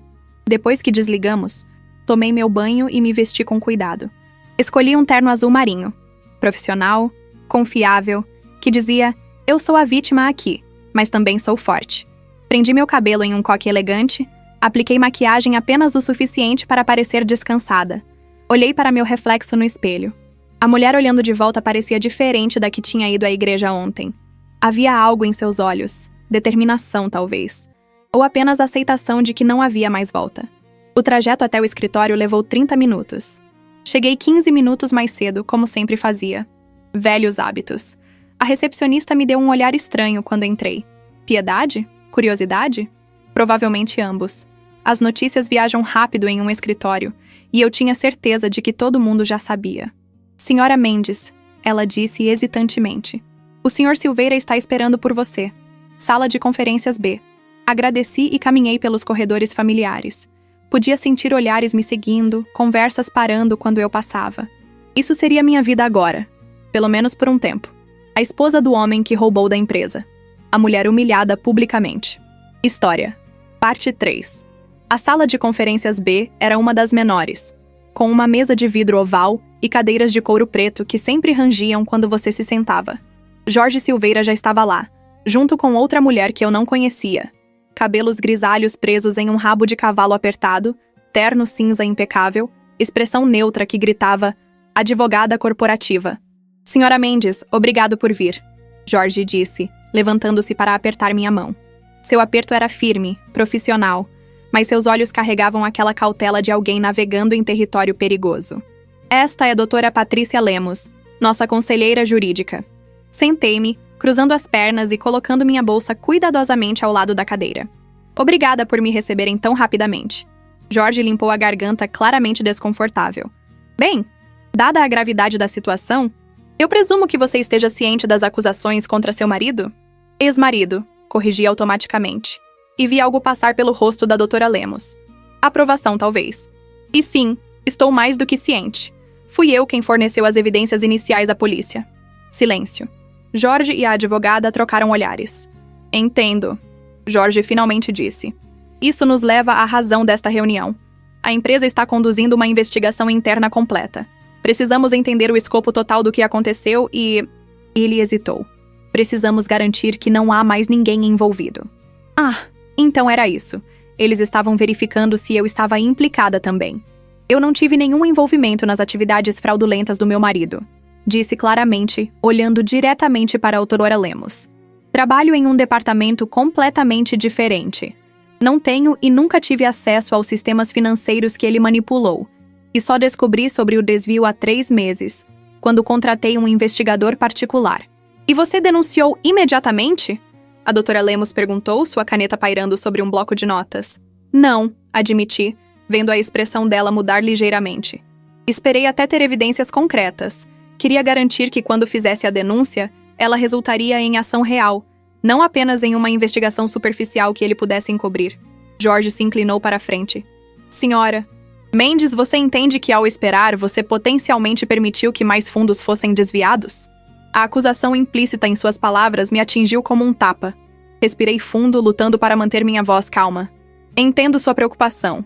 Depois que desligamos, tomei meu banho e me vesti com cuidado. Escolhi um terno azul marinho, profissional, confiável, que dizia: eu sou a vítima aqui, mas também sou forte. Prendi meu cabelo em um coque elegante, apliquei maquiagem apenas o suficiente para parecer descansada. Olhei para meu reflexo no espelho. A mulher olhando de volta parecia diferente da que tinha ido à igreja ontem. Havia algo em seus olhos, determinação talvez, ou apenas aceitação de que não havia mais volta. O trajeto até o escritório levou 30 minutos. Cheguei 15 minutos mais cedo, como sempre fazia. Velhos hábitos. A recepcionista me deu um olhar estranho quando entrei. Piedade? Curiosidade? Provavelmente ambos. As notícias viajam rápido em um escritório, e eu tinha certeza de que todo mundo já sabia. Senhora Mendes, ela disse hesitantemente. O Sr. Silveira está esperando por você. Sala de conferências B. Agradeci e caminhei pelos corredores familiares. Podia sentir olhares me seguindo, conversas parando quando eu passava. Isso seria minha vida agora, pelo menos por um tempo. A esposa do homem que roubou da empresa. A mulher humilhada publicamente. História. Parte 3. A sala de conferências B era uma das menores, com uma mesa de vidro oval e cadeiras de couro preto que sempre rangiam quando você se sentava. Jorge Silveira já estava lá, junto com outra mulher que eu não conhecia. Cabelos grisalhos presos em um rabo de cavalo apertado, terno cinza impecável, expressão neutra que gritava advogada corporativa. Senhora Mendes, obrigado por vir, Jorge disse, levantando-se para apertar minha mão. Seu aperto era firme, profissional, mas seus olhos carregavam aquela cautela de alguém navegando em território perigoso. Esta é a doutora Patrícia Lemos, nossa conselheira jurídica. Sentei-me, cruzando as pernas e colocando minha bolsa cuidadosamente ao lado da cadeira. Obrigada por me receberem tão rapidamente. Jorge limpou a garganta claramente desconfortável. Bem, dada a gravidade da situação, eu presumo que você esteja ciente das acusações contra seu marido? Ex-marido, corrigi automaticamente. E vi algo passar pelo rosto da doutora Lemos. Aprovação, talvez. E sim, estou mais do que ciente. Fui eu quem forneceu as evidências iniciais à polícia. Silêncio. Jorge e a advogada trocaram olhares. Entendo, Jorge finalmente disse. Isso nos leva à razão desta reunião. A empresa está conduzindo uma investigação interna completa. Precisamos entender o escopo total do que aconteceu e... Ele hesitou. Precisamos garantir que não há mais ninguém envolvido. Ah, então era isso. Eles estavam verificando se eu estava implicada também. Eu não tive nenhum envolvimento nas atividades fraudulentas do meu marido, disse claramente, olhando diretamente para a doutora Lemos. Trabalho em um departamento completamente diferente. Não tenho e nunca tive acesso aos sistemas financeiros que ele manipulou, e só descobri sobre o desvio há 3 meses, quando contratei um investigador particular. E você denunciou imediatamente? A doutora Lemos perguntou, sua caneta pairando sobre um bloco de notas. Não, admiti, vendo a expressão dela mudar ligeiramente. Esperei até ter evidências concretas. Queria garantir que quando fizesse a denúncia, ela resultaria em ação real, não apenas em uma investigação superficial que ele pudesse encobrir. Jorge se inclinou para a frente. Senhora, Mendes, você entende que ao esperar, você potencialmente permitiu que mais fundos fossem desviados? A acusação implícita em suas palavras me atingiu como um tapa. Respirei fundo, lutando para manter minha voz calma. Entendo sua preocupação,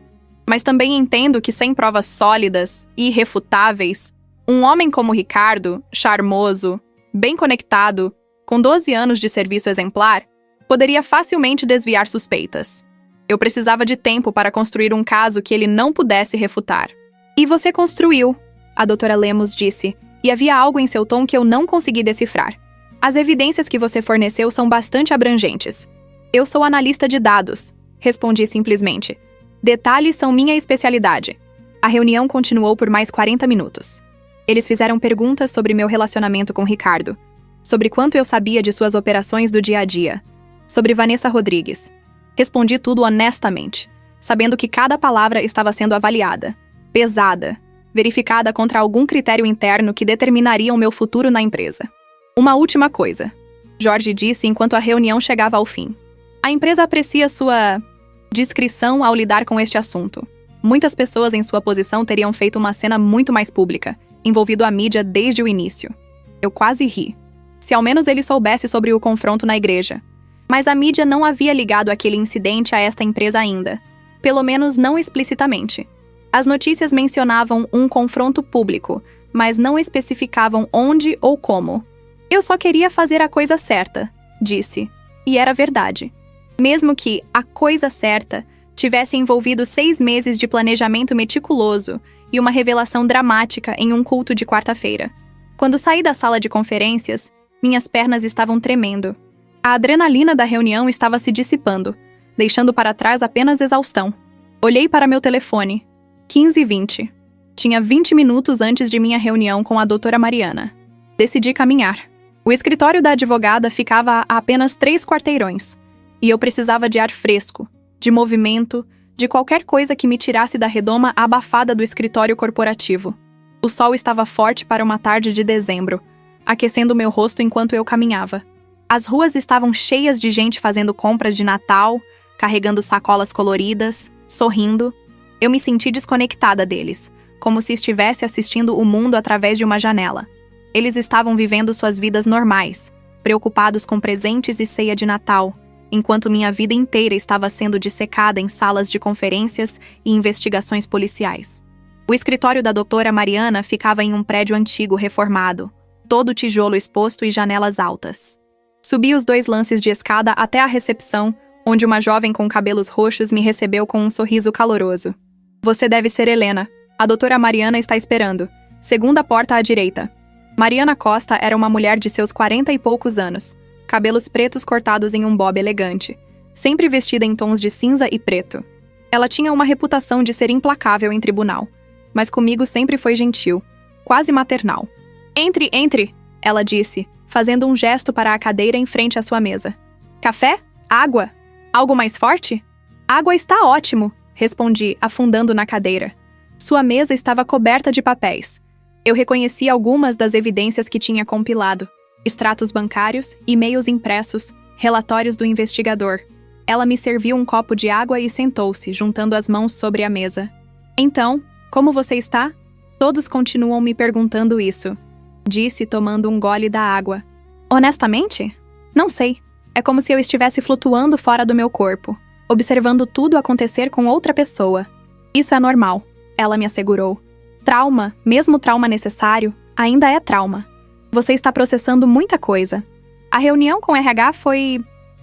mas também entendo que sem provas sólidas e irrefutáveis, um homem como Ricardo, charmoso, bem conectado, com 12 anos de serviço exemplar, poderia facilmente desviar suspeitas. Eu precisava de tempo para construir um caso que ele não pudesse refutar. E você construiu, a doutora Lemos disse, e havia algo em seu tom que eu não consegui decifrar. As evidências que você forneceu são bastante abrangentes. Eu sou analista de dados, respondi simplesmente. Detalhes são minha especialidade. A reunião continuou por mais 40 minutos. Eles fizeram perguntas sobre meu relacionamento com Ricardo, sobre quanto eu sabia de suas operações do dia a dia, sobre Vanessa Rodrigues. Respondi tudo honestamente, sabendo que cada palavra estava sendo avaliada, pesada, verificada contra algum critério interno que determinaria o meu futuro na empresa. Uma última coisa, Jorge disse enquanto a reunião chegava ao fim. A empresa aprecia sua discrição ao lidar com este assunto. Muitas pessoas em sua posição teriam feito uma cena muito mais pública, envolvido a mídia desde o início. Eu quase ri. Se ao menos ele soubesse sobre o confronto na igreja. Mas a mídia não havia ligado aquele incidente a esta empresa ainda. Pelo menos não explicitamente. As notícias mencionavam um confronto público, mas não especificavam onde ou como. Eu só queria fazer a coisa certa, disse. E era verdade. Mesmo que a coisa certa tivesse envolvido 6 meses de planejamento meticuloso e uma revelação dramática em um culto de quarta-feira. Quando saí da sala de conferências, minhas pernas estavam tremendo. A adrenalina da reunião estava se dissipando, deixando para trás apenas exaustão. Olhei para meu telefone. 15h20. Tinha 20 minutos antes de minha reunião com a doutora Mariana. Decidi caminhar. O escritório da advogada ficava a apenas 3 quarteirões, e eu precisava de ar fresco, de movimento, de qualquer coisa que me tirasse da redoma abafada do escritório corporativo. O sol estava forte para uma tarde de dezembro, aquecendo meu rosto enquanto eu caminhava. As ruas estavam cheias de gente fazendo compras de Natal, carregando sacolas coloridas, sorrindo. Eu me senti desconectada deles, como se estivesse assistindo o mundo através de uma janela. Eles estavam vivendo suas vidas normais, preocupados com presentes e ceia de Natal, enquanto minha vida inteira estava sendo dissecada em salas de conferências e investigações policiais. O escritório da doutora Mariana ficava em um prédio antigo reformado, todo tijolo exposto e janelas altas. Subi os 2 lances de escada até a recepção, onde uma jovem com cabelos roxos me recebeu com um sorriso caloroso. Você deve ser Helena. A doutora Mariana está esperando. Segunda porta à direita. Mariana Costa era uma mulher de seus 40 e poucos anos, cabelos pretos cortados em um bob elegante, sempre vestida em tons de cinza e preto. Ela tinha uma reputação de ser implacável em tribunal, mas comigo sempre foi gentil, quase maternal. Entre, entre, ela disse, fazendo um gesto para a cadeira em frente à sua mesa. Café? Água? Algo mais forte? Água está ótimo, respondi, afundando na cadeira. Sua mesa estava coberta de papéis. Eu reconheci algumas das evidências que tinha compilado. Extratos bancários, e-mails impressos, relatórios do investigador. Ela me serviu um copo de água e sentou-se, juntando as mãos sobre a mesa. Então, como você está? Todos continuam me perguntando isso, disse, tomando um gole da água. Honestamente? Não sei. É como se eu estivesse flutuando fora do meu corpo, observando tudo acontecer com outra pessoa. Isso é normal, ela me assegurou. Trauma, mesmo trauma necessário, ainda é trauma. Você está processando muita coisa. A reunião com o RH foi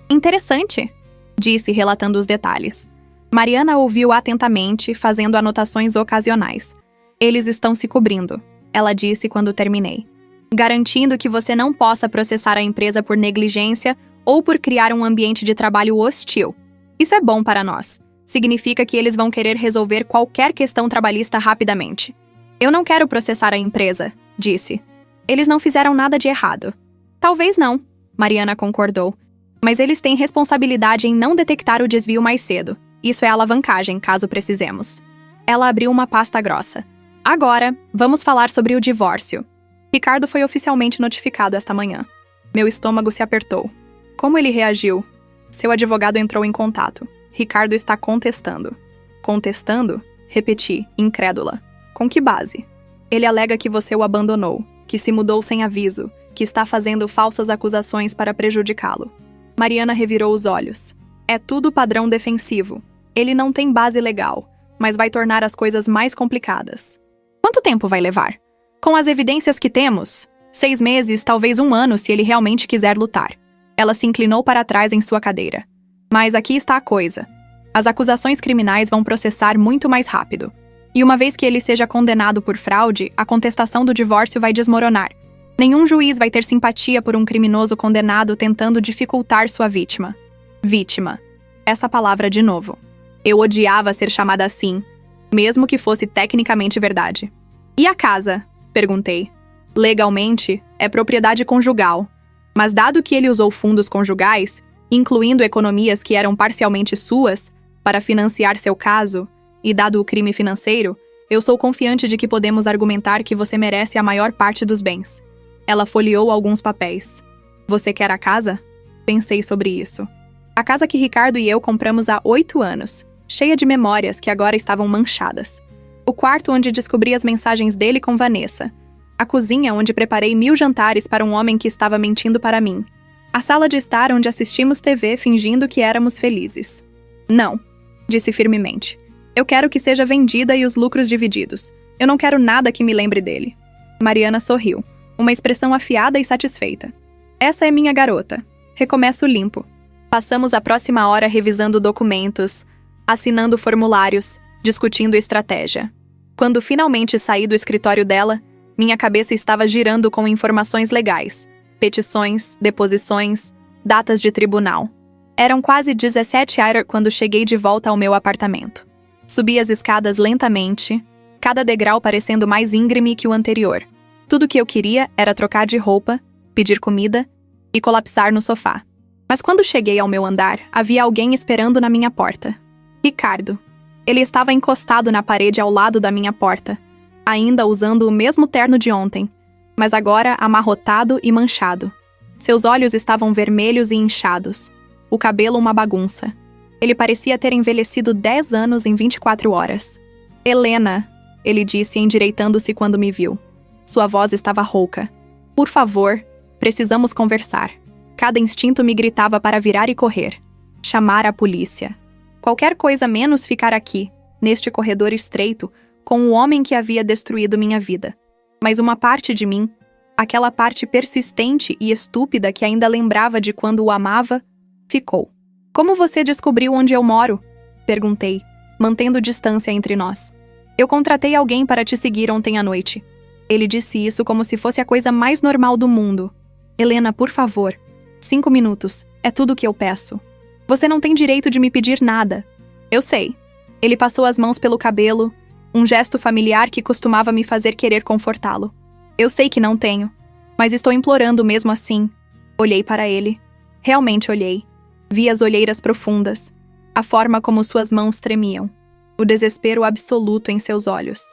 interessante, disse, relatando os detalhes. Mariana ouviu atentamente, fazendo anotações ocasionais. Eles estão se cobrindo, ela disse quando terminei. Garantindo que você não possa processar a empresa por negligência ou por criar um ambiente de trabalho hostil. Isso é bom para nós. Significa que eles vão querer resolver qualquer questão trabalhista rapidamente. Eu não quero processar a empresa, disse. Eles não fizeram nada de errado. Talvez não, Mariana concordou. Mas eles têm responsabilidade em não detectar o desvio mais cedo. Isso é alavancagem, caso precisemos. Ela abriu uma pasta grossa. Agora, vamos falar sobre o divórcio. Ricardo foi oficialmente notificado esta manhã. Meu estômago se apertou. Como ele reagiu? Seu advogado entrou em contato. Ricardo está contestando. Contestando? Repeti, incrédula. Com que base? Ele alega que você o abandonou, que se mudou sem aviso, que está fazendo falsas acusações para prejudicá-lo. Mariana revirou os olhos. É tudo padrão defensivo. Ele não tem base legal, mas vai tornar as coisas mais complicadas. Quanto tempo vai levar? Com as evidências que temos, 6 meses, talvez 1 ano, se ele realmente quiser lutar. Ela se inclinou para trás em sua cadeira. Mas aqui está a coisa. As acusações criminais vão processar muito mais rápido. E uma vez que ele seja condenado por fraude, a contestação do divórcio vai desmoronar. Nenhum juiz vai ter simpatia por um criminoso condenado tentando dificultar sua vítima. Vítima. Essa palavra de novo. Eu odiava ser chamada assim, mesmo que fosse tecnicamente verdade. E a casa? Perguntei. Legalmente, é propriedade conjugal. Mas dado que ele usou fundos conjugais, incluindo economias que eram parcialmente suas, para financiar seu caso, e dado o crime financeiro, eu sou confiante de que podemos argumentar que você merece a maior parte dos bens. Ela folheou alguns papéis. Você quer a casa? Pensei sobre isso. A casa que Ricardo e eu compramos há 8 anos, cheia de memórias que agora estavam manchadas. O quarto onde descobri as mensagens dele com Vanessa. A cozinha onde preparei 1000 jantares para um homem que estava mentindo para mim. A sala de estar onde assistimos TV fingindo que éramos felizes. Não, disse firmemente. Eu quero que seja vendida e os lucros divididos. Eu não quero nada que me lembre dele. Mariana sorriu, uma expressão afiada e satisfeita. Essa é minha garota. Recomeço limpo. Passamos a próxima hora revisando documentos, assinando formulários, discutindo estratégia. Quando finalmente saí do escritório dela, minha cabeça estava girando com informações legais, petições, deposições, datas de tribunal. Eram quase 17h quando cheguei de volta ao meu apartamento. Subi as escadas lentamente, cada degrau parecendo mais íngreme que o anterior. Tudo que eu queria era trocar de roupa, pedir comida e colapsar no sofá. Mas quando cheguei ao meu andar, havia alguém esperando na minha porta. Ricardo. Ele estava encostado na parede ao lado da minha porta, ainda usando o mesmo terno de ontem, mas agora amarrotado e manchado. Seus olhos estavam vermelhos e inchados, o cabelo uma bagunça. Ele parecia ter envelhecido 10 anos em 24 horas. Helena, ele disse, endireitando-se quando me viu. Sua voz estava rouca. Por favor, precisamos conversar. Cada instinto me gritava para virar e correr. Chamar a polícia. Qualquer coisa menos ficar aqui, neste corredor estreito, com o homem que havia destruído minha vida. Mas uma parte de mim, aquela parte persistente e estúpida que ainda lembrava de quando o amava, ficou. Como você descobriu onde eu moro? Perguntei, mantendo distância entre nós. Eu contratei alguém para te seguir ontem à noite. Ele disse isso como se fosse a coisa mais normal do mundo. Helena, por favor. 5 minutos. É tudo o que eu peço. Você não tem direito de me pedir nada. Eu sei. Ele passou as mãos pelo cabelo, um gesto familiar que costumava me fazer querer confortá-lo. Eu sei que não tenho, mas estou implorando mesmo assim. Olhei para ele. Realmente olhei. Vi as olheiras profundas, a forma como suas mãos tremiam, o desespero absoluto em seus olhos.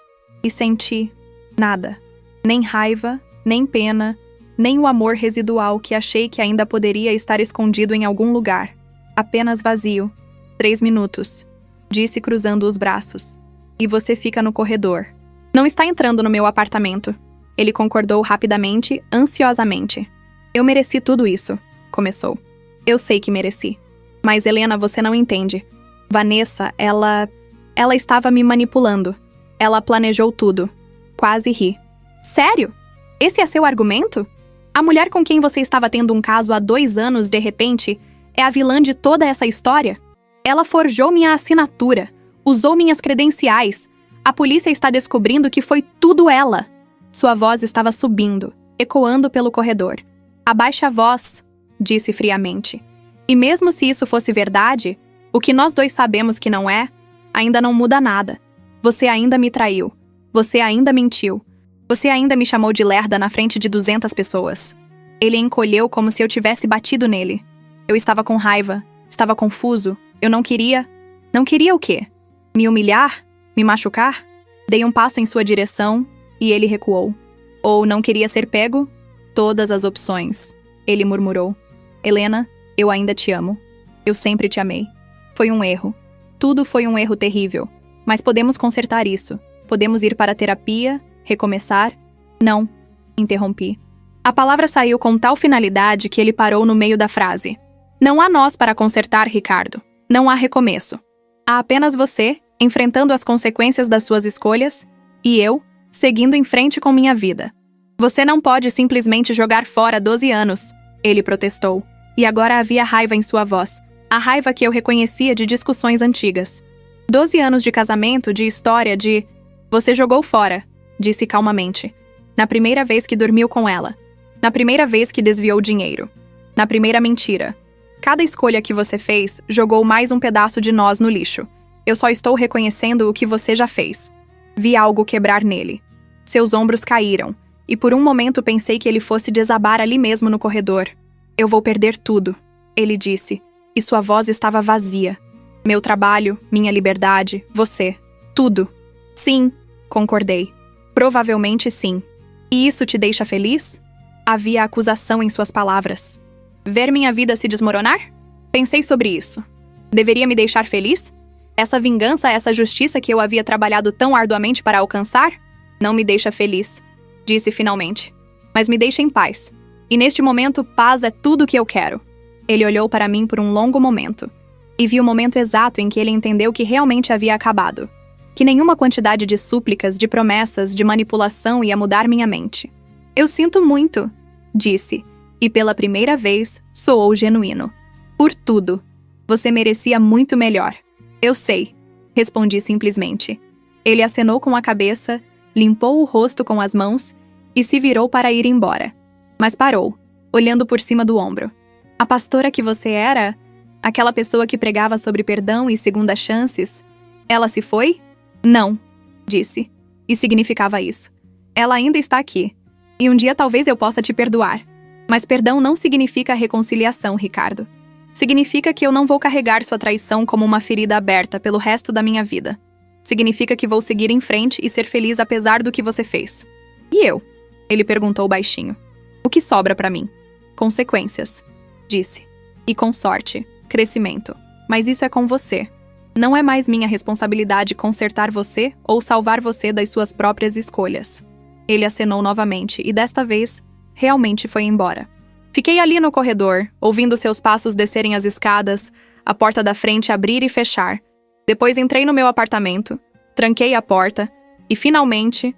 E senti nada. Nem raiva, nem pena, nem o amor residual que achei que ainda poderia estar escondido em algum lugar. Apenas vazio. 3 minutos, disse cruzando os braços. E você fica no corredor. Não está entrando no meu apartamento. Ele concordou rapidamente, ansiosamente. Eu mereci tudo isso, começou. Eu sei que mereci. Mas, Helena, você não entende. Vanessa, ela estava me manipulando. Ela planejou tudo. Quase ri. Sério? Esse é seu argumento? A mulher com quem você estava tendo um caso há 2 anos, de repente, é a vilã de toda essa história? Ela forjou minha assinatura, usou minhas credenciais. A polícia está descobrindo que foi tudo ela. Sua voz estava subindo, ecoando pelo corredor. Abaixe a voz, disse friamente. E mesmo se isso fosse verdade, o que nós dois sabemos que não é, ainda não muda nada. Você ainda me traiu. Você ainda mentiu. Você ainda me chamou de lerda na frente de 200 pessoas. Ele encolheu como se eu tivesse batido nele. Eu estava com raiva, estava confuso. Eu não queria... Não queria o quê? Me humilhar? Me machucar? Dei um passo em sua direção e ele recuou. Ou não queria ser pego? Todas as opções. Ele murmurou. Helena, eu ainda te amo. Eu sempre te amei. Foi um erro. Tudo foi um erro terrível. Mas podemos consertar isso. Podemos ir para a terapia, recomeçar. Não, interrompi. A palavra saiu com tal finalidade que ele parou no meio da frase. Não há nós para consertar, Ricardo. Não há recomeço. Há apenas você, enfrentando as consequências das suas escolhas, e eu, seguindo em frente com minha vida. Você não pode simplesmente jogar fora 12 anos, ele protestou. E agora havia raiva em sua voz, a raiva que eu reconhecia de discussões antigas. 12 anos de casamento, de história, de... Você jogou fora, disse calmamente. Na primeira vez que dormiu com ela. Na primeira vez que desviou dinheiro. Na primeira mentira. Cada escolha que você fez jogou mais um pedaço de nós no lixo. Eu só estou reconhecendo o que você já fez. Vi algo quebrar nele. Seus ombros caíram, e por um momento pensei que ele fosse desabar ali mesmo no corredor. Eu vou perder tudo, ele disse, e sua voz estava vazia. Meu trabalho, minha liberdade, você, tudo. Sim, concordei. Provavelmente sim. E isso te deixa feliz? Havia acusação em suas palavras. Ver minha vida se desmoronar? Pensei sobre isso. Deveria me deixar feliz? Essa vingança, essa justiça que eu havia trabalhado tão arduamente para alcançar? Não me deixa feliz, disse finalmente. Mas me deixa em paz. E neste momento, paz é tudo o que eu quero. Ele olhou para mim por um longo momento. E vi o momento exato em que ele entendeu que realmente havia acabado. Que nenhuma quantidade de súplicas, de promessas, de manipulação ia mudar minha mente. Eu sinto muito, disse. E pela primeira vez, soou genuíno. Por tudo. Você merecia muito melhor. Eu sei, respondi simplesmente. Ele acenou com a cabeça, limpou o rosto com as mãos e se virou para ir embora. Mas parou, olhando por cima do ombro. A pastora que você era? Aquela pessoa que pregava sobre perdão e segundas chances? Ela se foi? Não, disse. E significava isso. Ela ainda está aqui. E um dia talvez eu possa te perdoar. Mas perdão não significa reconciliação, Ricardo. Significa que eu não vou carregar sua traição como uma ferida aberta pelo resto da minha vida. Significa que vou seguir em frente e ser feliz apesar do que você fez. E eu? Ele perguntou baixinho. O que sobra para mim? Consequências, disse. E com sorte, crescimento. Mas isso é com você. Não é mais minha responsabilidade consertar você ou salvar você das suas próprias escolhas. Ele acenou novamente e desta vez, realmente foi embora. Fiquei ali no corredor, ouvindo seus passos descerem as escadas, a porta da frente abrir e fechar. Depois entrei no meu apartamento, tranquei a porta e finalmente,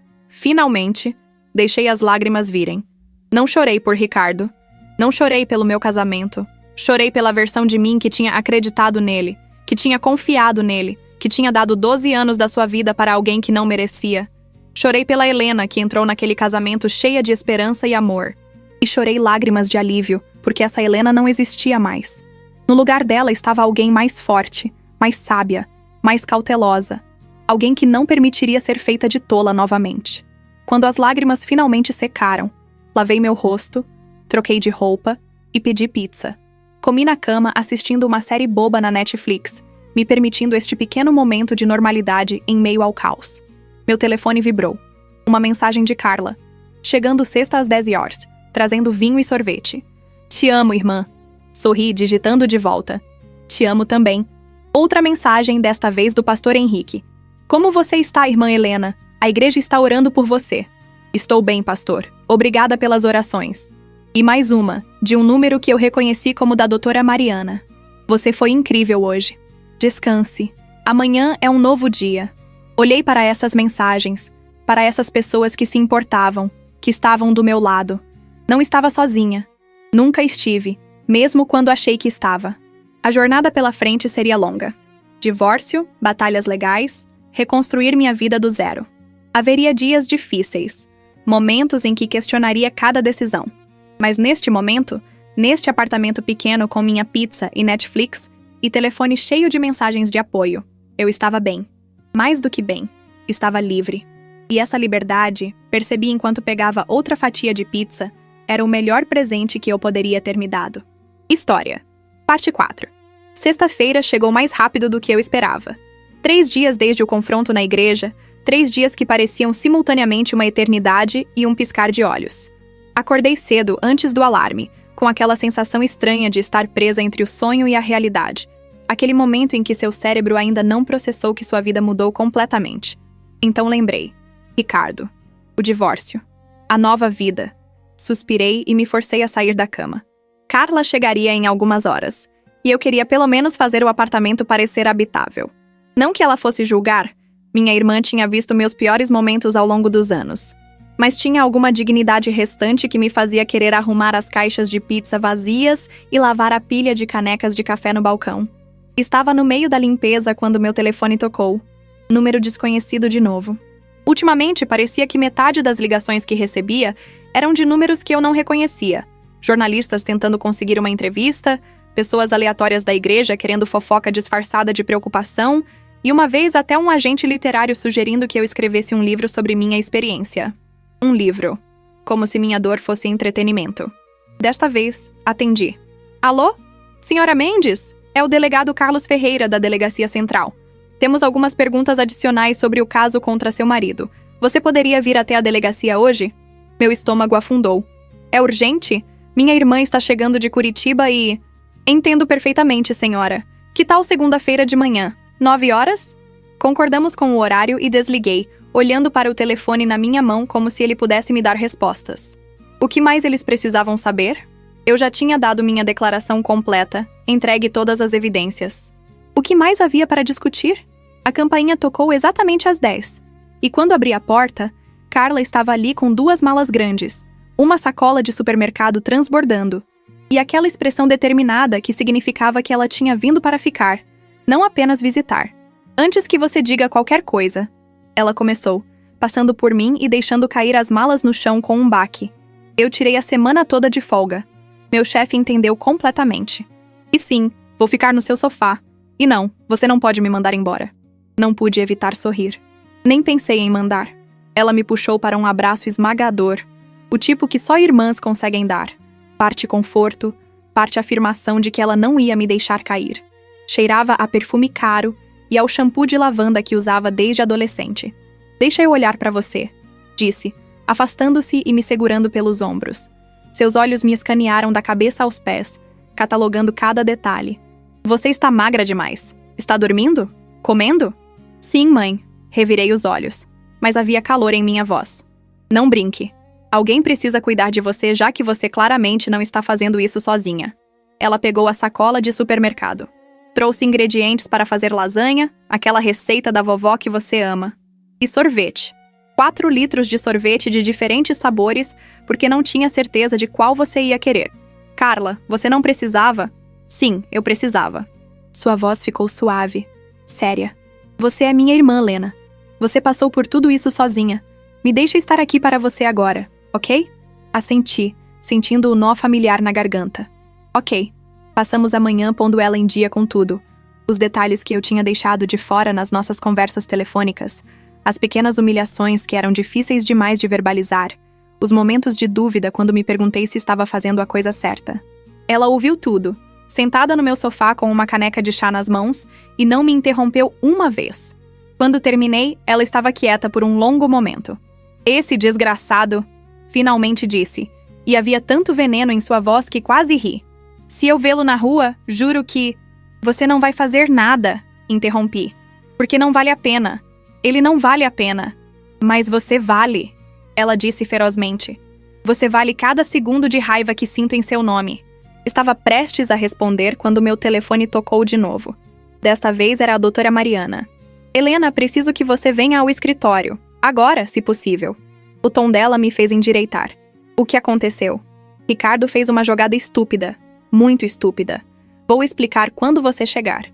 deixei as lágrimas virem. Não chorei por Ricardo. Não chorei pelo meu casamento. Chorei pela versão de mim que tinha acreditado nele, que tinha confiado nele, que tinha dado 12 anos da sua vida para alguém que não merecia. Chorei pela Helena, que entrou naquele casamento cheia de esperança e amor. E chorei lágrimas de alívio, porque essa Helena não existia mais. No lugar dela estava alguém mais forte, mais sábia, mais cautelosa. Alguém que não permitiria ser feita de tola novamente. Quando as lágrimas finalmente secaram, lavei meu rosto, troquei de roupa e pedi pizza. Comi na cama assistindo uma série boba na Netflix, me permitindo este pequeno momento de normalidade em meio ao caos. Meu telefone vibrou. Uma mensagem de Carla. Chegando sexta às 10 horas, trazendo vinho e sorvete. Te amo, irmã. Sorri, digitando de volta. Te amo também. Outra mensagem, desta vez do pastor Henrique. Como você está, irmã Helena? A igreja está orando por você. Estou bem, pastor. Obrigada pelas orações. E mais uma, de um número que eu reconheci como da doutora Mariana. Você foi incrível hoje. Descanse. Amanhã é um novo dia. Olhei para essas mensagens, para essas pessoas que se importavam, que estavam do meu lado. Não estava sozinha. Nunca estive, mesmo quando achei que estava. A jornada pela frente seria longa. Divórcio, batalhas legais, reconstruir minha vida do zero. Haveria dias difíceis, momentos em que questionaria cada decisão. Mas neste momento, neste apartamento pequeno com minha pizza e Netflix e telefone cheio de mensagens de apoio, eu estava bem. Mais do que bem, estava livre. E essa liberdade, percebi enquanto pegava outra fatia de pizza, era o melhor presente que eu poderia ter me dado. História. Parte 4. Sexta-feira chegou mais rápido do que eu esperava. 3 dias desde o confronto na igreja, 3 dias que pareciam simultaneamente uma eternidade e um piscar de olhos. Acordei cedo, antes do alarme, com aquela sensação estranha de estar presa entre o sonho e a realidade. Aquele momento em que seu cérebro ainda não processou que sua vida mudou completamente. Então lembrei. Ricardo. O divórcio. A nova vida. Suspirei e me forcei a sair da cama. Carla chegaria em algumas horas, e eu queria pelo menos fazer o apartamento parecer habitável. Não que ela fosse julgar, minha irmã tinha visto meus piores momentos ao longo dos anos. Mas tinha alguma dignidade restante que me fazia querer arrumar as caixas de pizza vazias e lavar a pilha de canecas de café no balcão. Estava no meio da limpeza quando meu telefone tocou. Número desconhecido de novo. Ultimamente, parecia que metade das ligações que recebia eram de números que eu não reconhecia. Jornalistas tentando conseguir uma entrevista, pessoas aleatórias da igreja querendo fofoca disfarçada de preocupação, e uma vez até um agente literário sugerindo que eu escrevesse um livro sobre minha experiência. Um livro. Como se minha dor fosse entretenimento. Desta vez, atendi. Alô? Senhora Mendes? É o delegado Carlos Ferreira, da Delegacia Central. Temos algumas perguntas adicionais sobre o caso contra seu marido. Você poderia vir até a delegacia hoje? Meu estômago afundou. É urgente? Minha irmã está chegando de Curitiba e... Entendo perfeitamente, senhora. Que tal segunda-feira de manhã? 9 horas? Concordamos com o horário e desliguei, olhando para o telefone na minha mão como se ele pudesse me dar respostas. O que mais eles precisavam saber? Eu já tinha dado minha declaração completa, entregue todas as evidências. O que mais havia para discutir? A campainha tocou exatamente às 10. E quando abri a porta, Carla estava ali com 2 malas grandes, uma sacola de supermercado transbordando, e aquela expressão determinada que significava que ela tinha vindo para ficar, não apenas visitar. Antes que você diga qualquer coisa, ela começou, passando por mim e deixando cair as malas no chão com um baque. Eu tirei a semana toda de folga. Meu chefe entendeu completamente. E sim, vou ficar no seu sofá. E não, você não pode me mandar embora. Não pude evitar sorrir. Nem pensei em mandar. Ela me puxou para um abraço esmagador, o tipo que só irmãs conseguem dar. Parte conforto, parte afirmação de que ela não ia me deixar cair. Cheirava a perfume caro e ao shampoo de lavanda que usava desde adolescente. Deixa eu olhar para você, disse, afastando-se e me segurando pelos ombros. Seus olhos me escanearam da cabeça aos pés, catalogando cada detalhe. Você está magra demais. Está dormindo? Comendo? Sim, mãe. Revirei os olhos. Mas havia calor em minha voz. Não brinque. Alguém precisa cuidar de você, já que você claramente não está fazendo isso sozinha. Ela pegou a sacola de supermercado. Trouxe ingredientes para fazer lasanha, aquela receita da vovó que você ama. E sorvete. 4 litros de sorvete de diferentes sabores, porque não tinha certeza de qual você ia querer. Carla, você não precisava? Sim, eu precisava. Sua voz ficou suave, séria. Você é minha irmã, Lena. Você passou por tudo isso sozinha. Me deixa estar aqui para você agora, ok? Assenti, sentindo o nó familiar na garganta. Ok. Passamos a manhã pondo ela em dia com tudo. Os detalhes que eu tinha deixado de fora nas nossas conversas telefônicas, as pequenas humilhações que eram difíceis demais de verbalizar, os momentos de dúvida quando me perguntei se estava fazendo a coisa certa. Ela ouviu tudo, sentada no meu sofá com uma caneca de chá nas mãos, e não me interrompeu uma vez. Quando terminei, ela estava quieta por um longo momento. Esse desgraçado, finalmente disse, e havia tanto veneno em sua voz que quase ri. Se eu vê-lo na rua, juro que... Você não vai fazer nada, interrompi. Porque não vale a pena. Ele não vale a pena. Mas você vale, ela disse ferozmente. Você vale cada segundo de raiva que sinto em seu nome. Estava prestes a responder quando meu telefone tocou de novo. Desta vez era a doutora Mariana. Helena, preciso que você venha ao escritório. Agora, se possível. O tom dela me fez endireitar. O que aconteceu? Ricardo fez uma jogada estúpida. Muito estúpida. Vou explicar quando você chegar.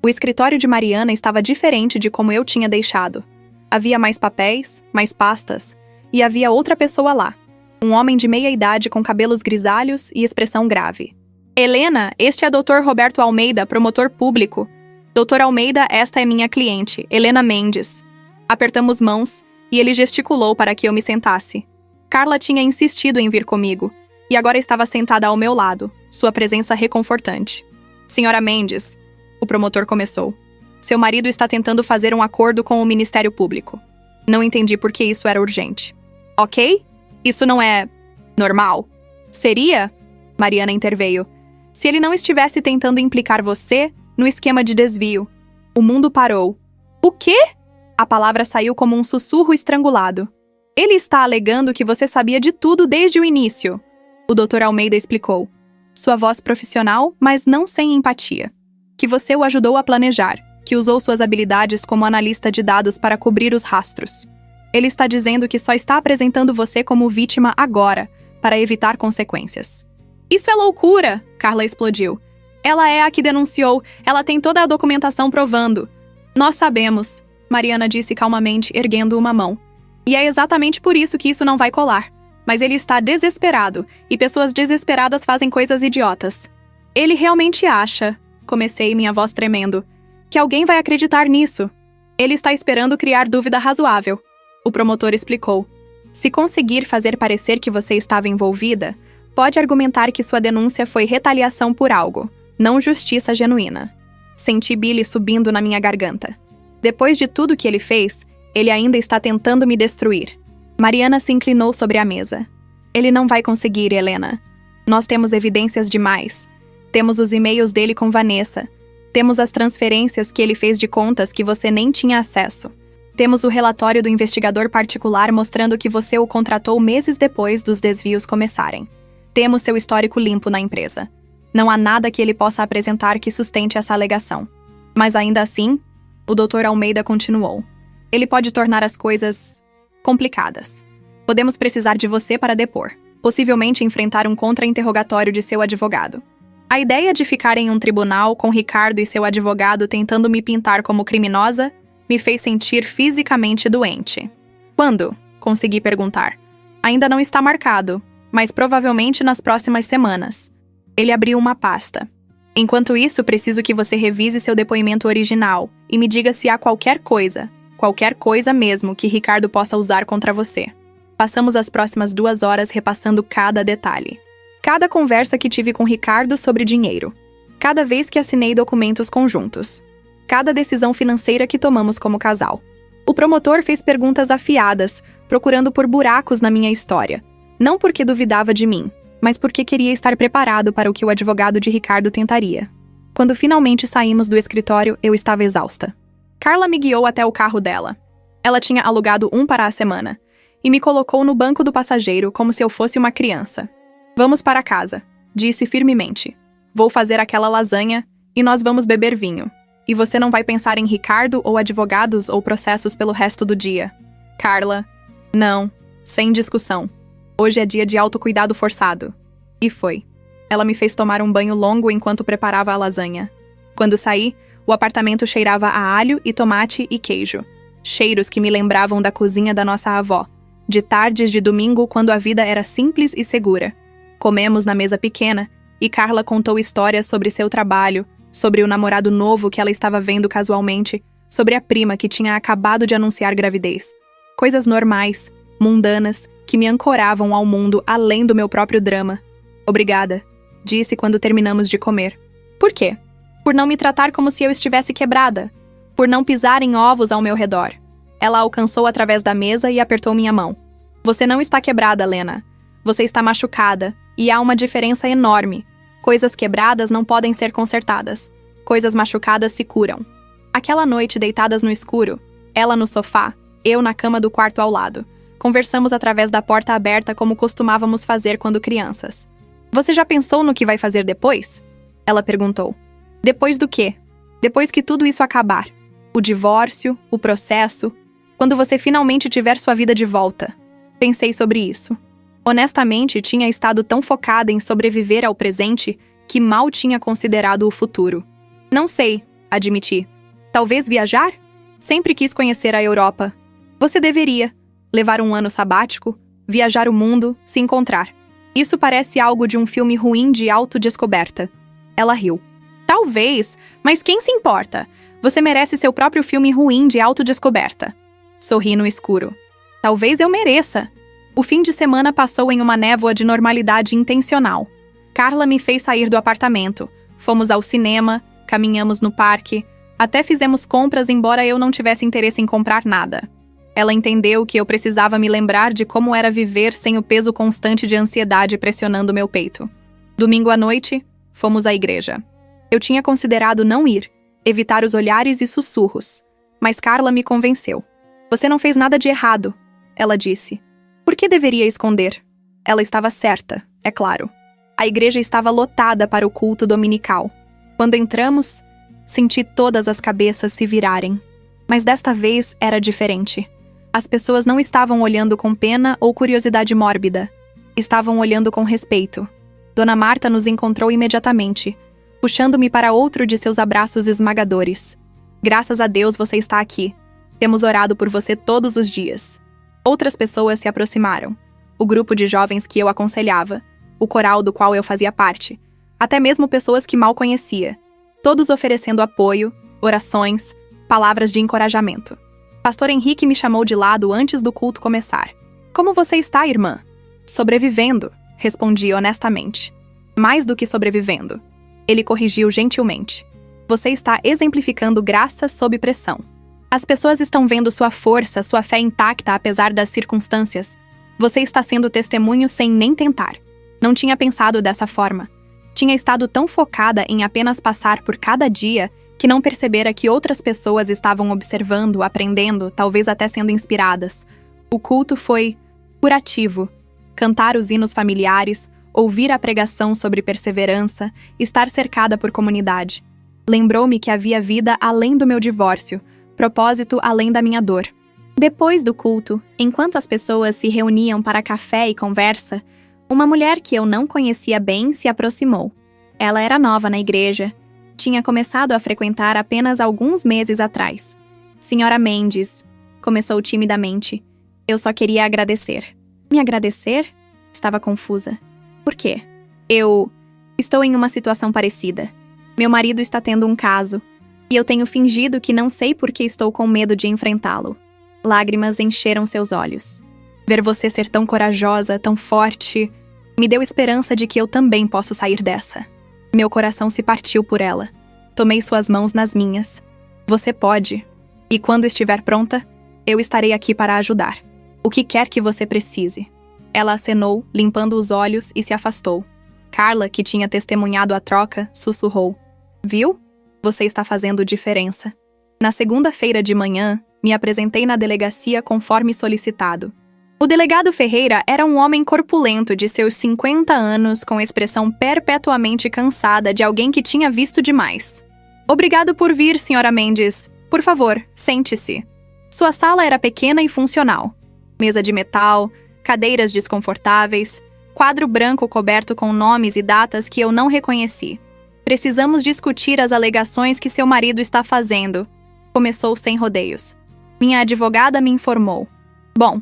O escritório de Mariana estava diferente de como eu tinha deixado. Havia mais papéis, mais pastas, e havia outra pessoa lá. Um homem de meia idade com cabelos grisalhos e expressão grave. Helena, este é Dr. Roberto Almeida, promotor público. Dr. Almeida, esta é minha cliente, Helena Mendes. Apertamos mãos, e ele gesticulou para que eu me sentasse. Carla tinha insistido em vir comigo, e agora estava sentada ao meu lado, sua presença reconfortante. Senhora Mendes, o promotor começou. Seu marido está tentando fazer um acordo com o Ministério Público. Não entendi por que isso era urgente. Ok? Isso não é... normal? Seria? Mariana interveio. Se ele não estivesse tentando implicar você no esquema de desvio. O mundo parou. O quê? A palavra saiu como um sussurro estrangulado. Ele está alegando que você sabia de tudo desde o início. O Dr. Almeida explicou. Sua voz profissional, mas não sem empatia. Que você o ajudou a planejar, que usou suas habilidades como analista de dados para cobrir os rastros. Ele está dizendo que só está apresentando você como vítima agora, para evitar consequências. Isso é loucura! Carla explodiu. Ela é a que denunciou, ela tem toda a documentação provando. Nós sabemos, Mariana disse calmamente, erguendo uma mão. E é exatamente por isso que isso não vai colar. Mas ele está desesperado, e pessoas desesperadas fazem coisas idiotas. Ele realmente acha, comecei, minha voz tremendo, que alguém vai acreditar nisso. Ele está esperando criar dúvida razoável. O promotor explicou. Se conseguir fazer parecer que você estava envolvida, pode argumentar que sua denúncia foi retaliação por algo, não justiça genuína. Senti bile subindo na minha garganta. Depois de tudo que ele fez, ele ainda está tentando me destruir. Mariana se inclinou sobre a mesa. Ele não vai conseguir, Helena. Nós temos evidências demais. Temos os e-mails dele com Vanessa. Temos as transferências que ele fez de contas que você nem tinha acesso. Temos o relatório do investigador particular mostrando que você o contratou meses depois dos desvios começarem. Temos seu histórico limpo na empresa. Não há nada que ele possa apresentar que sustente essa alegação. Mas ainda assim, o Dr. Almeida continuou. Ele pode tornar as coisas complicadas. Podemos precisar de você para depor, possivelmente enfrentar um contra-interrogatório de seu advogado. A ideia de ficar em um tribunal com Ricardo e seu advogado tentando me pintar como criminosa me fez sentir fisicamente doente. Quando? Consegui perguntar. Ainda não está marcado, mas provavelmente nas próximas semanas. Ele abriu uma pasta. Enquanto isso, preciso que você revise seu depoimento original e me diga se há qualquer coisa mesmo que Ricardo possa usar contra você. Passamos as próximas 2 horas repassando cada detalhe. Cada conversa que tive com Ricardo sobre dinheiro. Cada vez que assinei documentos conjuntos. Cada decisão financeira que tomamos como casal. O promotor fez perguntas afiadas, procurando por buracos na minha história. Não porque duvidava de mim, mas porque queria estar preparado para o que o advogado de Ricardo tentaria. Quando finalmente saímos do escritório, eu estava exausta. Carla me guiou até o carro dela. Ela tinha alugado um para a semana e me colocou no banco do passageiro como se eu fosse uma criança. Vamos para casa, disse firmemente. Vou fazer aquela lasanha e nós vamos beber vinho. E você não vai pensar em Ricardo ou advogados ou processos pelo resto do dia. Carla, não, sem discussão. Hoje é dia de autocuidado forçado. E foi. Ela me fez tomar um banho longo enquanto preparava a lasanha. Quando saí, o apartamento cheirava a alho e tomate e queijo. Cheiros que me lembravam da cozinha da nossa avó, de tardes de domingo quando a vida era simples e segura. Comemos na mesa pequena e Carla contou histórias sobre seu trabalho, sobre o namorado novo que ela estava vendo casualmente, sobre a prima que tinha acabado de anunciar gravidez. Coisas normais, mundanas, que me ancoravam ao mundo além do meu próprio drama. Obrigada, disse quando terminamos de comer. Por quê? Por não me tratar como se eu estivesse quebrada. Por não pisar em ovos ao meu redor. Ela alcançou através da mesa e apertou minha mão. Você não está quebrada, Lena. Você está machucada, e há uma diferença enorme. Coisas quebradas não podem ser consertadas. Coisas machucadas se curam. Aquela noite, deitadas no escuro, ela no sofá, eu na cama do quarto ao lado. Conversamos através da porta aberta como costumávamos fazer quando crianças. Você já pensou no que vai fazer depois? Ela perguntou. Depois do quê? Depois que tudo isso acabar. O divórcio, o processo, quando você finalmente tiver sua vida de volta. Pensei sobre isso. Honestamente, tinha estado tão focada em sobreviver ao presente que mal tinha considerado o futuro. Não sei, admiti. Talvez viajar? Sempre quis conhecer a Europa. Você deveria. Levar um ano sabático, viajar o mundo, se encontrar. Isso parece algo de um filme ruim de autodescoberta. Ela riu. Talvez, mas quem se importa? Você merece seu próprio filme ruim de autodescoberta. Sorri no escuro. Talvez eu mereça. O fim de semana passou em uma névoa de normalidade intencional. Carla me fez sair do apartamento. Fomos ao cinema, caminhamos no parque, até fizemos compras embora eu não tivesse interesse em comprar nada. Ela entendeu que eu precisava me lembrar de como era viver sem o peso constante de ansiedade pressionando meu peito. Domingo à noite, fomos à igreja. Eu tinha considerado não ir, evitar os olhares e sussurros. Mas Carla me convenceu. Você não fez nada de errado, ela disse. Por que deveria esconder? Ela estava certa, é claro. A igreja estava lotada para o culto dominical. Quando entramos, senti todas as cabeças se virarem. Mas desta vez era diferente. As pessoas não estavam olhando com pena ou curiosidade mórbida. Estavam olhando com respeito. Dona Marta nos encontrou imediatamente, puxando-me para outro de seus abraços esmagadores. Graças a Deus você está aqui. Temos orado por você todos os dias. Outras pessoas se aproximaram. O grupo de jovens que eu aconselhava, o coral do qual eu fazia parte, até mesmo pessoas que mal conhecia, todos oferecendo apoio, orações, palavras de encorajamento. Pastor Henrique me chamou de lado antes do culto começar. Como você está, irmã? Sobrevivendo, respondi honestamente. Mais do que sobrevivendo. Ele corrigiu gentilmente. Você está exemplificando graça sob pressão. As pessoas estão vendo sua força, sua fé intacta apesar das circunstâncias. Você está sendo testemunho sem nem tentar. Não tinha pensado dessa forma. Tinha estado tão focada em apenas passar por cada dia que não percebera que outras pessoas estavam observando, aprendendo, talvez até sendo inspiradas. O culto foi curativo. Cantar os hinos familiares, ouvir a pregação sobre perseverança, estar cercada por comunidade. Lembrou-me que havia vida além do meu divórcio, propósito além da minha dor. Depois do culto, enquanto as pessoas se reuniam para café e conversa, uma mulher que eu não conhecia bem se aproximou. Ela era nova na igreja. Tinha começado a frequentar apenas alguns meses atrás. Senhora Mendes, começou timidamente. Eu só queria agradecer. Me agradecer? Estava confusa. Por quê? Eu estou em uma situação parecida. Meu marido está tendo um caso, e eu tenho fingido que não sei por que estou com medo de enfrentá-lo. Lágrimas encheram seus olhos. Ver você ser tão corajosa, tão forte, me deu esperança de que eu também posso sair dessa. Meu coração se partiu por ela. Tomei suas mãos nas minhas. Você pode. E quando estiver pronta, eu estarei aqui para ajudar. O que quer que você precise. Ela acenou, limpando os olhos, e se afastou. Carla, que tinha testemunhado a troca, sussurrou. Viu? Você está fazendo diferença. Na segunda-feira de manhã, me apresentei na delegacia conforme solicitado. O delegado Ferreira era um homem corpulento de seus 50 anos, com expressão perpetuamente cansada de alguém que tinha visto demais. Obrigado por vir, Sra. Mendes. Por favor, sente-se. Sua sala era pequena e funcional. Mesa de metal, cadeiras desconfortáveis, quadro branco coberto com nomes e datas que eu não reconheci. Precisamos discutir as alegações que seu marido está fazendo. Começou sem rodeios. Minha advogada me informou. Bom,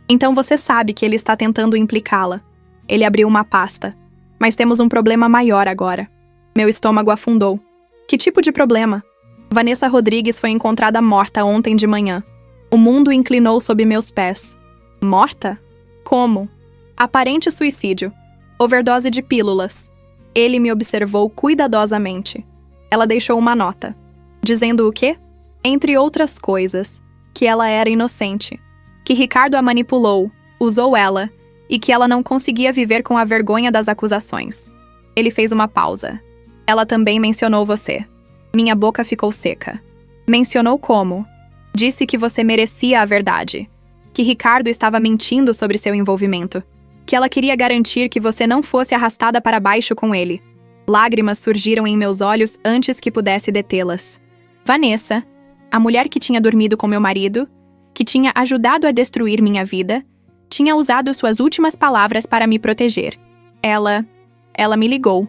então você sabe que ele está tentando implicá-la. Ele abriu uma pasta. Mas temos um problema maior agora. Meu estômago afundou. Que tipo de problema? Vanessa Rodrigues foi encontrada morta ontem de manhã. O mundo inclinou sob meus pés. Morta? Como? Aparente suicídio. Overdose de pílulas. Ele me observou cuidadosamente. Ela deixou uma nota. Dizendo o quê? Entre outras coisas, que ela era inocente. Que Ricardo a manipulou, usou ela, e que ela não conseguia viver com a vergonha das acusações. Ele fez uma pausa. Ela também mencionou você. Minha boca ficou seca. Mencionou como? Disse que você merecia a verdade. Que Ricardo estava mentindo sobre seu envolvimento. Que ela queria garantir que você não fosse arrastada para baixo com ele. Lágrimas surgiram em meus olhos antes que pudesse detê-las. Vanessa, a mulher que tinha dormido com meu marido, que tinha ajudado a destruir minha vida, tinha usado suas últimas palavras para me proteger. Ela me ligou,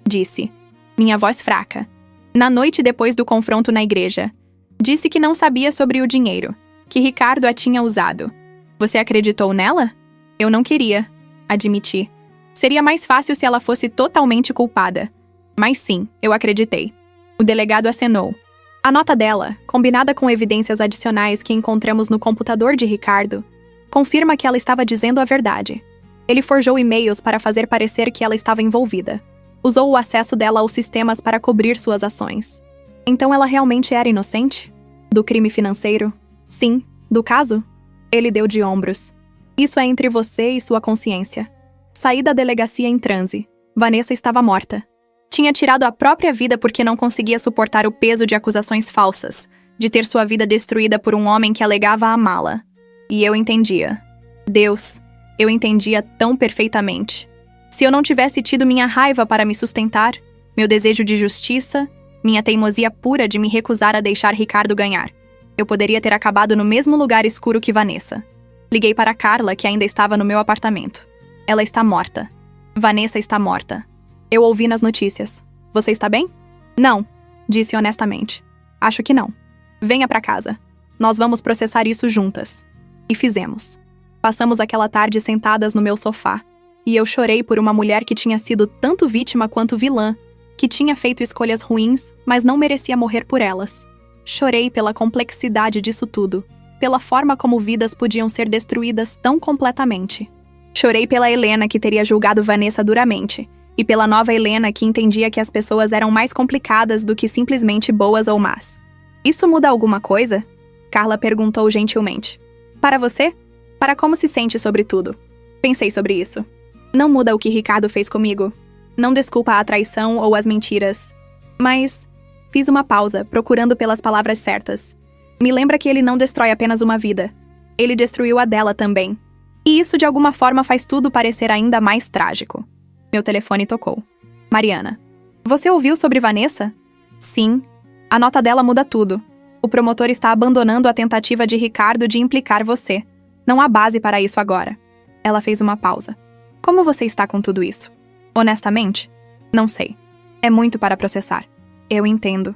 disse, minha voz fraca. Na noite depois do confronto na igreja. Disse que não sabia sobre o dinheiro, que Ricardo a tinha usado. Você acreditou nela? Eu não queria, admiti. Seria mais fácil se ela fosse totalmente culpada. Mas sim, eu acreditei. O delegado acenou. A nota dela, combinada com evidências adicionais que encontramos no computador de Ricardo, confirma que ela estava dizendo a verdade. Ele forjou e-mails para fazer parecer que ela estava envolvida. Usou o acesso dela aos sistemas para cobrir suas ações. Então ela realmente era inocente? Do crime financeiro? Sim. Do caso? Ele deu de ombros. Isso é entre você e sua consciência. Saí da delegacia em transe. Vanessa estava morta. Tinha tirado a própria vida porque não conseguia suportar o peso de acusações falsas, de ter sua vida destruída por um homem que alegava amá-la. E eu entendia. Deus, eu entendia tão perfeitamente. Se eu não tivesse tido minha raiva para me sustentar, meu desejo de justiça, minha teimosia pura de me recusar a deixar Ricardo ganhar, eu poderia ter acabado no mesmo lugar escuro que Vanessa. Liguei para Carla, que ainda estava no meu apartamento. Ela está morta. Vanessa está morta. Eu ouvi nas notícias. Você está bem? Não, disse honestamente. Acho que não. Venha para casa. Nós vamos processar isso juntas. E fizemos. Passamos aquela tarde sentadas no meu sofá. E eu chorei por uma mulher que tinha sido tanto vítima quanto vilã, que tinha feito escolhas ruins, mas não merecia morrer por elas. Chorei pela complexidade disso tudo, pela forma como vidas podiam ser destruídas tão completamente. Chorei pela Helena, que teria julgado Vanessa duramente, e pela nova Helena, que entendia que as pessoas eram mais complicadas do que simplesmente boas ou más. Isso muda alguma coisa? Carla perguntou gentilmente. Para você? Para como se sente sobre tudo? Pensei sobre isso. Não muda o que Ricardo fez comigo. Não desculpa a traição ou as mentiras. Mas fiz uma pausa, procurando pelas palavras certas. Me lembra que ele não destrói apenas uma vida. Ele destruiu a dela também. E isso de alguma forma faz tudo parecer ainda mais trágico. Meu telefone tocou. Mariana. Você ouviu sobre Vanessa? Sim. A nota dela muda tudo. O promotor está abandonando a tentativa de Ricardo de implicar você. Não há base para isso agora. Ela fez uma pausa. Como você está com tudo isso? Honestamente, não sei. É muito para processar. Eu entendo.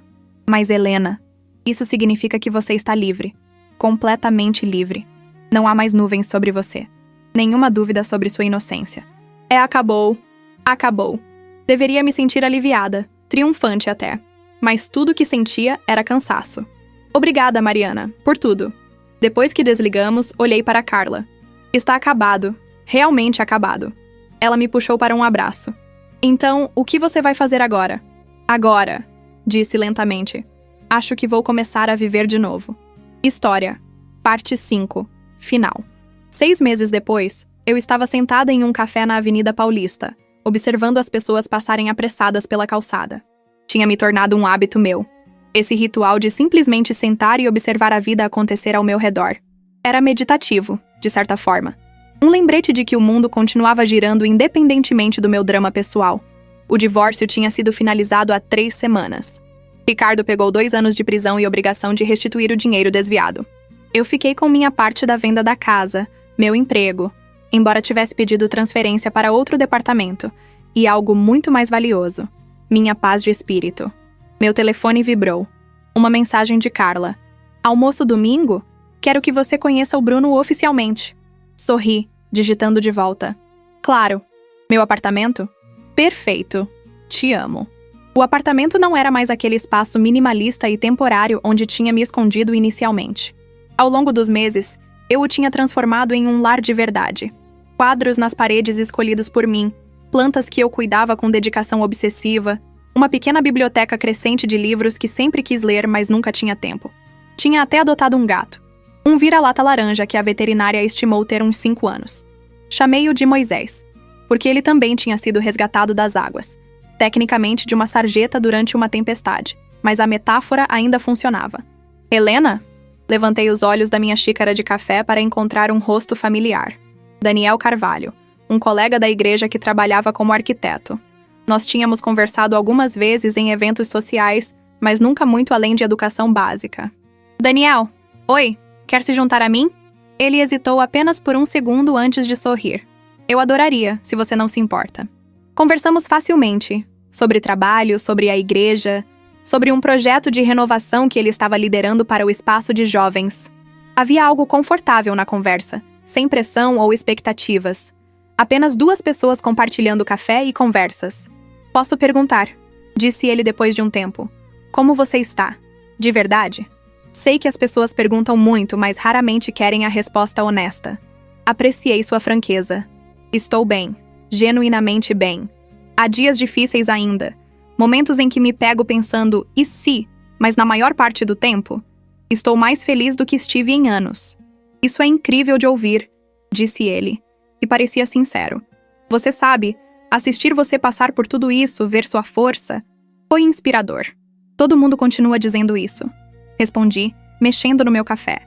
Mas, Helena, isso significa que você está livre. Completamente livre. Não há mais nuvens sobre você. Nenhuma dúvida sobre sua inocência. Acabou. Acabou. Deveria me sentir aliviada, triunfante até. Mas tudo que sentia era cansaço. Obrigada, Mariana, por tudo. Depois que desligamos, olhei para Carla. Está acabado. Realmente acabado. Ela me puxou para um abraço. Então, o que você vai fazer agora? Agora, disse lentamente. Acho que vou começar a viver de novo. História. Parte 5. Final. 6 meses depois, eu estava sentada em um café na Avenida Paulista, observando as pessoas passarem apressadas pela calçada. Tinha me tornado um hábito meu. Esse ritual de simplesmente sentar e observar a vida acontecer ao meu redor. Era meditativo, de certa forma. Um lembrete de que o mundo continuava girando independentemente do meu drama pessoal. O divórcio tinha sido finalizado há 3 semanas. Ricardo pegou 2 anos de prisão e obrigação de restituir o dinheiro desviado. Eu fiquei com minha parte da venda da casa, meu emprego, embora tivesse pedido transferência para outro departamento, e algo muito mais valioso, minha paz de espírito. Meu telefone vibrou. Uma mensagem de Carla. Almoço domingo? Quero que você conheça o Bruno oficialmente. Sorri, digitando de volta. Claro. Meu apartamento? Perfeito. Te amo. O apartamento não era mais aquele espaço minimalista e temporário onde tinha me escondido inicialmente. Ao longo dos meses, eu o tinha transformado em um lar de verdade. Quadros nas paredes escolhidos por mim, plantas que eu cuidava com dedicação obsessiva, uma pequena biblioteca crescente de livros que sempre quis ler, mas nunca tinha tempo. Tinha até adotado um gato. Um vira-lata laranja que a veterinária estimou ter uns 5 anos. Chamei-o de Moisés, porque ele também tinha sido resgatado das águas, tecnicamente de uma sarjeta durante uma tempestade, mas a metáfora ainda funcionava. Helena? Levantei os olhos da minha xícara de café para encontrar um rosto familiar. Daniel Carvalho, um colega da igreja que trabalhava como arquiteto. Nós tínhamos conversado algumas vezes em eventos sociais, mas nunca muito além de educação básica. Daniel, oi, quer se juntar a mim? Ele hesitou apenas por um segundo antes de sorrir. Eu adoraria, se você não se importa. Conversamos facilmente, sobre trabalho, sobre a igreja, sobre um projeto de renovação que ele estava liderando para o espaço de jovens. Havia algo confortável na conversa, sem pressão ou expectativas. Apenas 2 pessoas compartilhando café e conversas. Posso perguntar, disse ele depois de um tempo. Como você está? De verdade? Sei que as pessoas perguntam muito, mas raramente querem a resposta honesta. Apreciei sua franqueza. Estou bem, genuinamente bem. Há dias difíceis ainda. Momentos em que me pego pensando, e se? Mas na maior parte do tempo, estou mais feliz do que estive em anos. Isso é incrível de ouvir, disse ele, e parecia sincero. Você sabe, assistir você passar por tudo isso, ver sua força, foi inspirador. Todo mundo continua dizendo isso. Respondi, mexendo no meu café,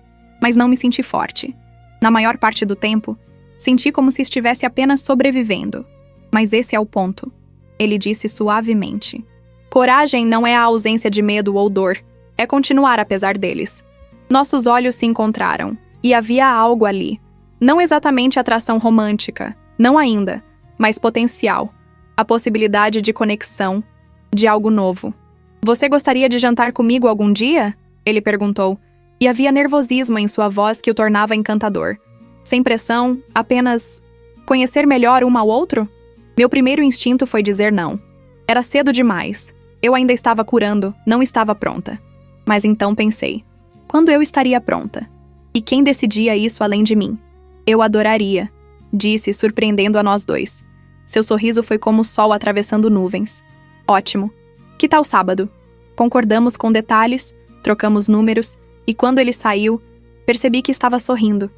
mas não me senti forte. Na maior parte do tempo, senti como se estivesse apenas sobrevivendo. Mas esse é o ponto. Ele disse suavemente. Coragem não é a ausência de medo ou dor, é continuar apesar deles. Nossos olhos se encontraram, e havia algo ali. Não exatamente atração romântica, não ainda, mas potencial. A possibilidade de conexão, de algo novo. Você gostaria de jantar comigo algum dia? Ele perguntou, e havia nervosismo em sua voz que o tornava encantador. Sem pressão, apenas conhecer melhor um ao outro? Meu primeiro instinto foi dizer não. Era cedo demais. Eu ainda estava curando, não estava pronta. Mas então pensei, quando eu estaria pronta? E quem decidia isso além de mim? Eu adoraria, disse, surpreendendo a nós 2. Seu sorriso foi como o sol atravessando nuvens. Ótimo. Que tal sábado? Concordamos com detalhes, trocamos números, e quando ele saiu, percebi que estava sorrindo.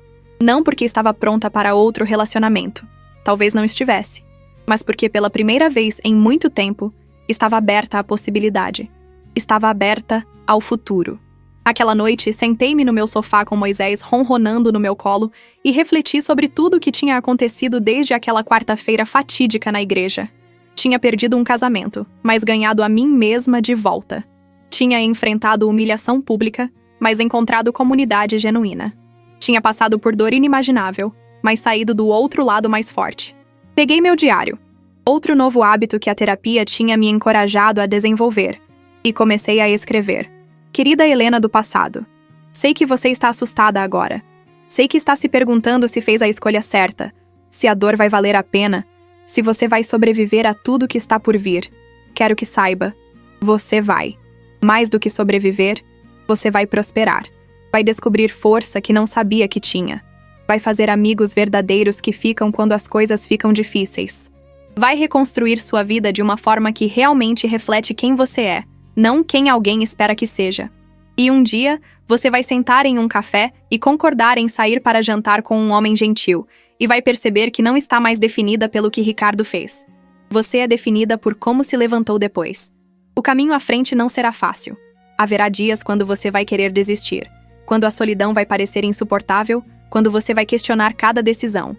Não porque estava pronta para outro relacionamento. Talvez não estivesse. Mas porque pela primeira vez em muito tempo, estava aberta à possibilidade. Estava aberta ao futuro. Aquela noite, sentei-me no meu sofá com Moisés ronronando no meu colo e refleti sobre tudo o que tinha acontecido desde aquela quarta-feira fatídica na igreja. Tinha perdido um casamento, mas ganhado a mim mesma de volta. Tinha enfrentado humilhação pública, mas encontrado comunidade genuína. Tinha passado por dor inimaginável, mas saído do outro lado mais forte. Peguei meu diário, outro novo hábito que a terapia tinha me encorajado a desenvolver, e comecei a escrever. Querida Helena do passado, sei que você está assustada agora. Sei que está se perguntando se fez a escolha certa, se a dor vai valer a pena, se você vai sobreviver a tudo que está por vir. Quero que saiba, você vai. Mais do que sobreviver, você vai prosperar. Vai descobrir força que não sabia que tinha. Vai fazer amigos verdadeiros que ficam quando as coisas ficam difíceis. Vai reconstruir sua vida de uma forma que realmente reflete quem você é, não quem alguém espera que seja. E um dia, você vai sentar em um café e concordar em sair para jantar com um homem gentil, e vai perceber que não está mais definida pelo que Ricardo fez. Você é definida por como se levantou depois. O caminho à frente não será fácil. Haverá dias quando você vai querer desistir, quando a solidão vai parecer insuportável, quando você vai questionar cada decisão.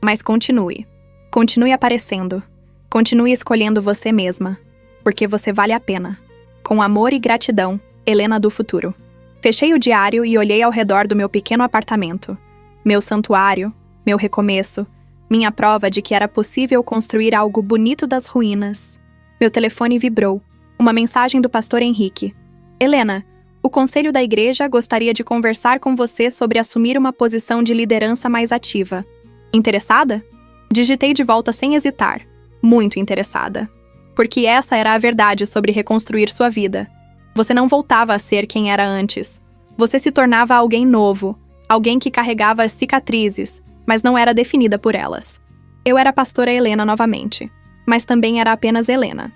Mas continue. Continue aparecendo. Continue escolhendo você mesma, porque você vale a pena. Com amor e gratidão, Helena do futuro. Fechei o diário e olhei ao redor do meu pequeno apartamento. Meu santuário, meu recomeço, minha prova de que era possível construir algo bonito das ruínas. Meu telefone vibrou. Uma mensagem do pastor Henrique. Helena, o conselho da igreja gostaria de conversar com você sobre assumir uma posição de liderança mais ativa. Interessada? Digitei de volta sem hesitar. Muito interessada. Porque essa era a verdade sobre reconstruir sua vida. Você não voltava a ser quem era antes. Você se tornava alguém novo, alguém que carregava as cicatrizes, mas não era definida por elas. Eu era a pastora Helena novamente, mas também era apenas Helena.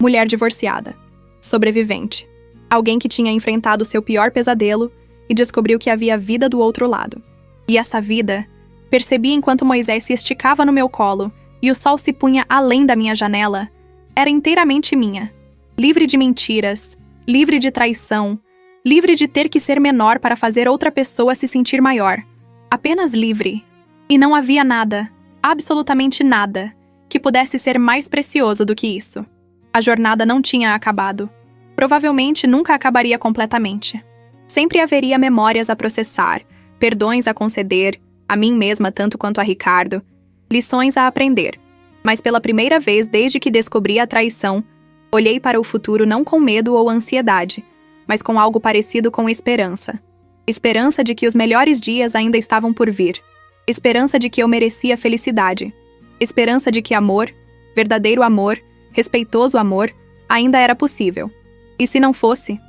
Mulher divorciada. Sobrevivente. Alguém que tinha enfrentado seu pior pesadelo e descobriu que havia vida do outro lado. E essa vida, percebi enquanto Moisés se esticava no meu colo e o sol se punha além da minha janela, era inteiramente minha. Livre de mentiras, livre de traição, livre de ter que ser menor para fazer outra pessoa se sentir maior. Apenas livre. E não havia nada, absolutamente nada, que pudesse ser mais precioso do que isso. A jornada não tinha acabado. Provavelmente nunca acabaria completamente. Sempre haveria memórias a processar, perdões a conceder, a mim mesma tanto quanto a Ricardo, lições a aprender. Mas pela primeira vez desde que descobri a traição, olhei para o futuro não com medo ou ansiedade, mas com algo parecido com esperança. Esperança de que os melhores dias ainda estavam por vir. Esperança de que eu merecia felicidade. Esperança de que amor, verdadeiro amor, respeitoso amor, ainda era possível. E se não fosse?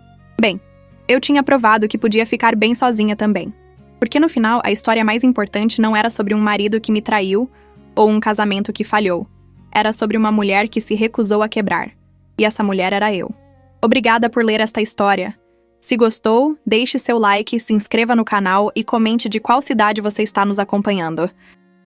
Bem, eu tinha provado que podia ficar bem sozinha também. Porque no final, a história mais importante não era sobre um marido que me traiu ou um casamento que falhou. Era sobre uma mulher que se recusou a quebrar. E essa mulher era eu. Obrigada por ler esta história. Se gostou, deixe seu like, se inscreva no canal e comente de qual cidade você está nos acompanhando.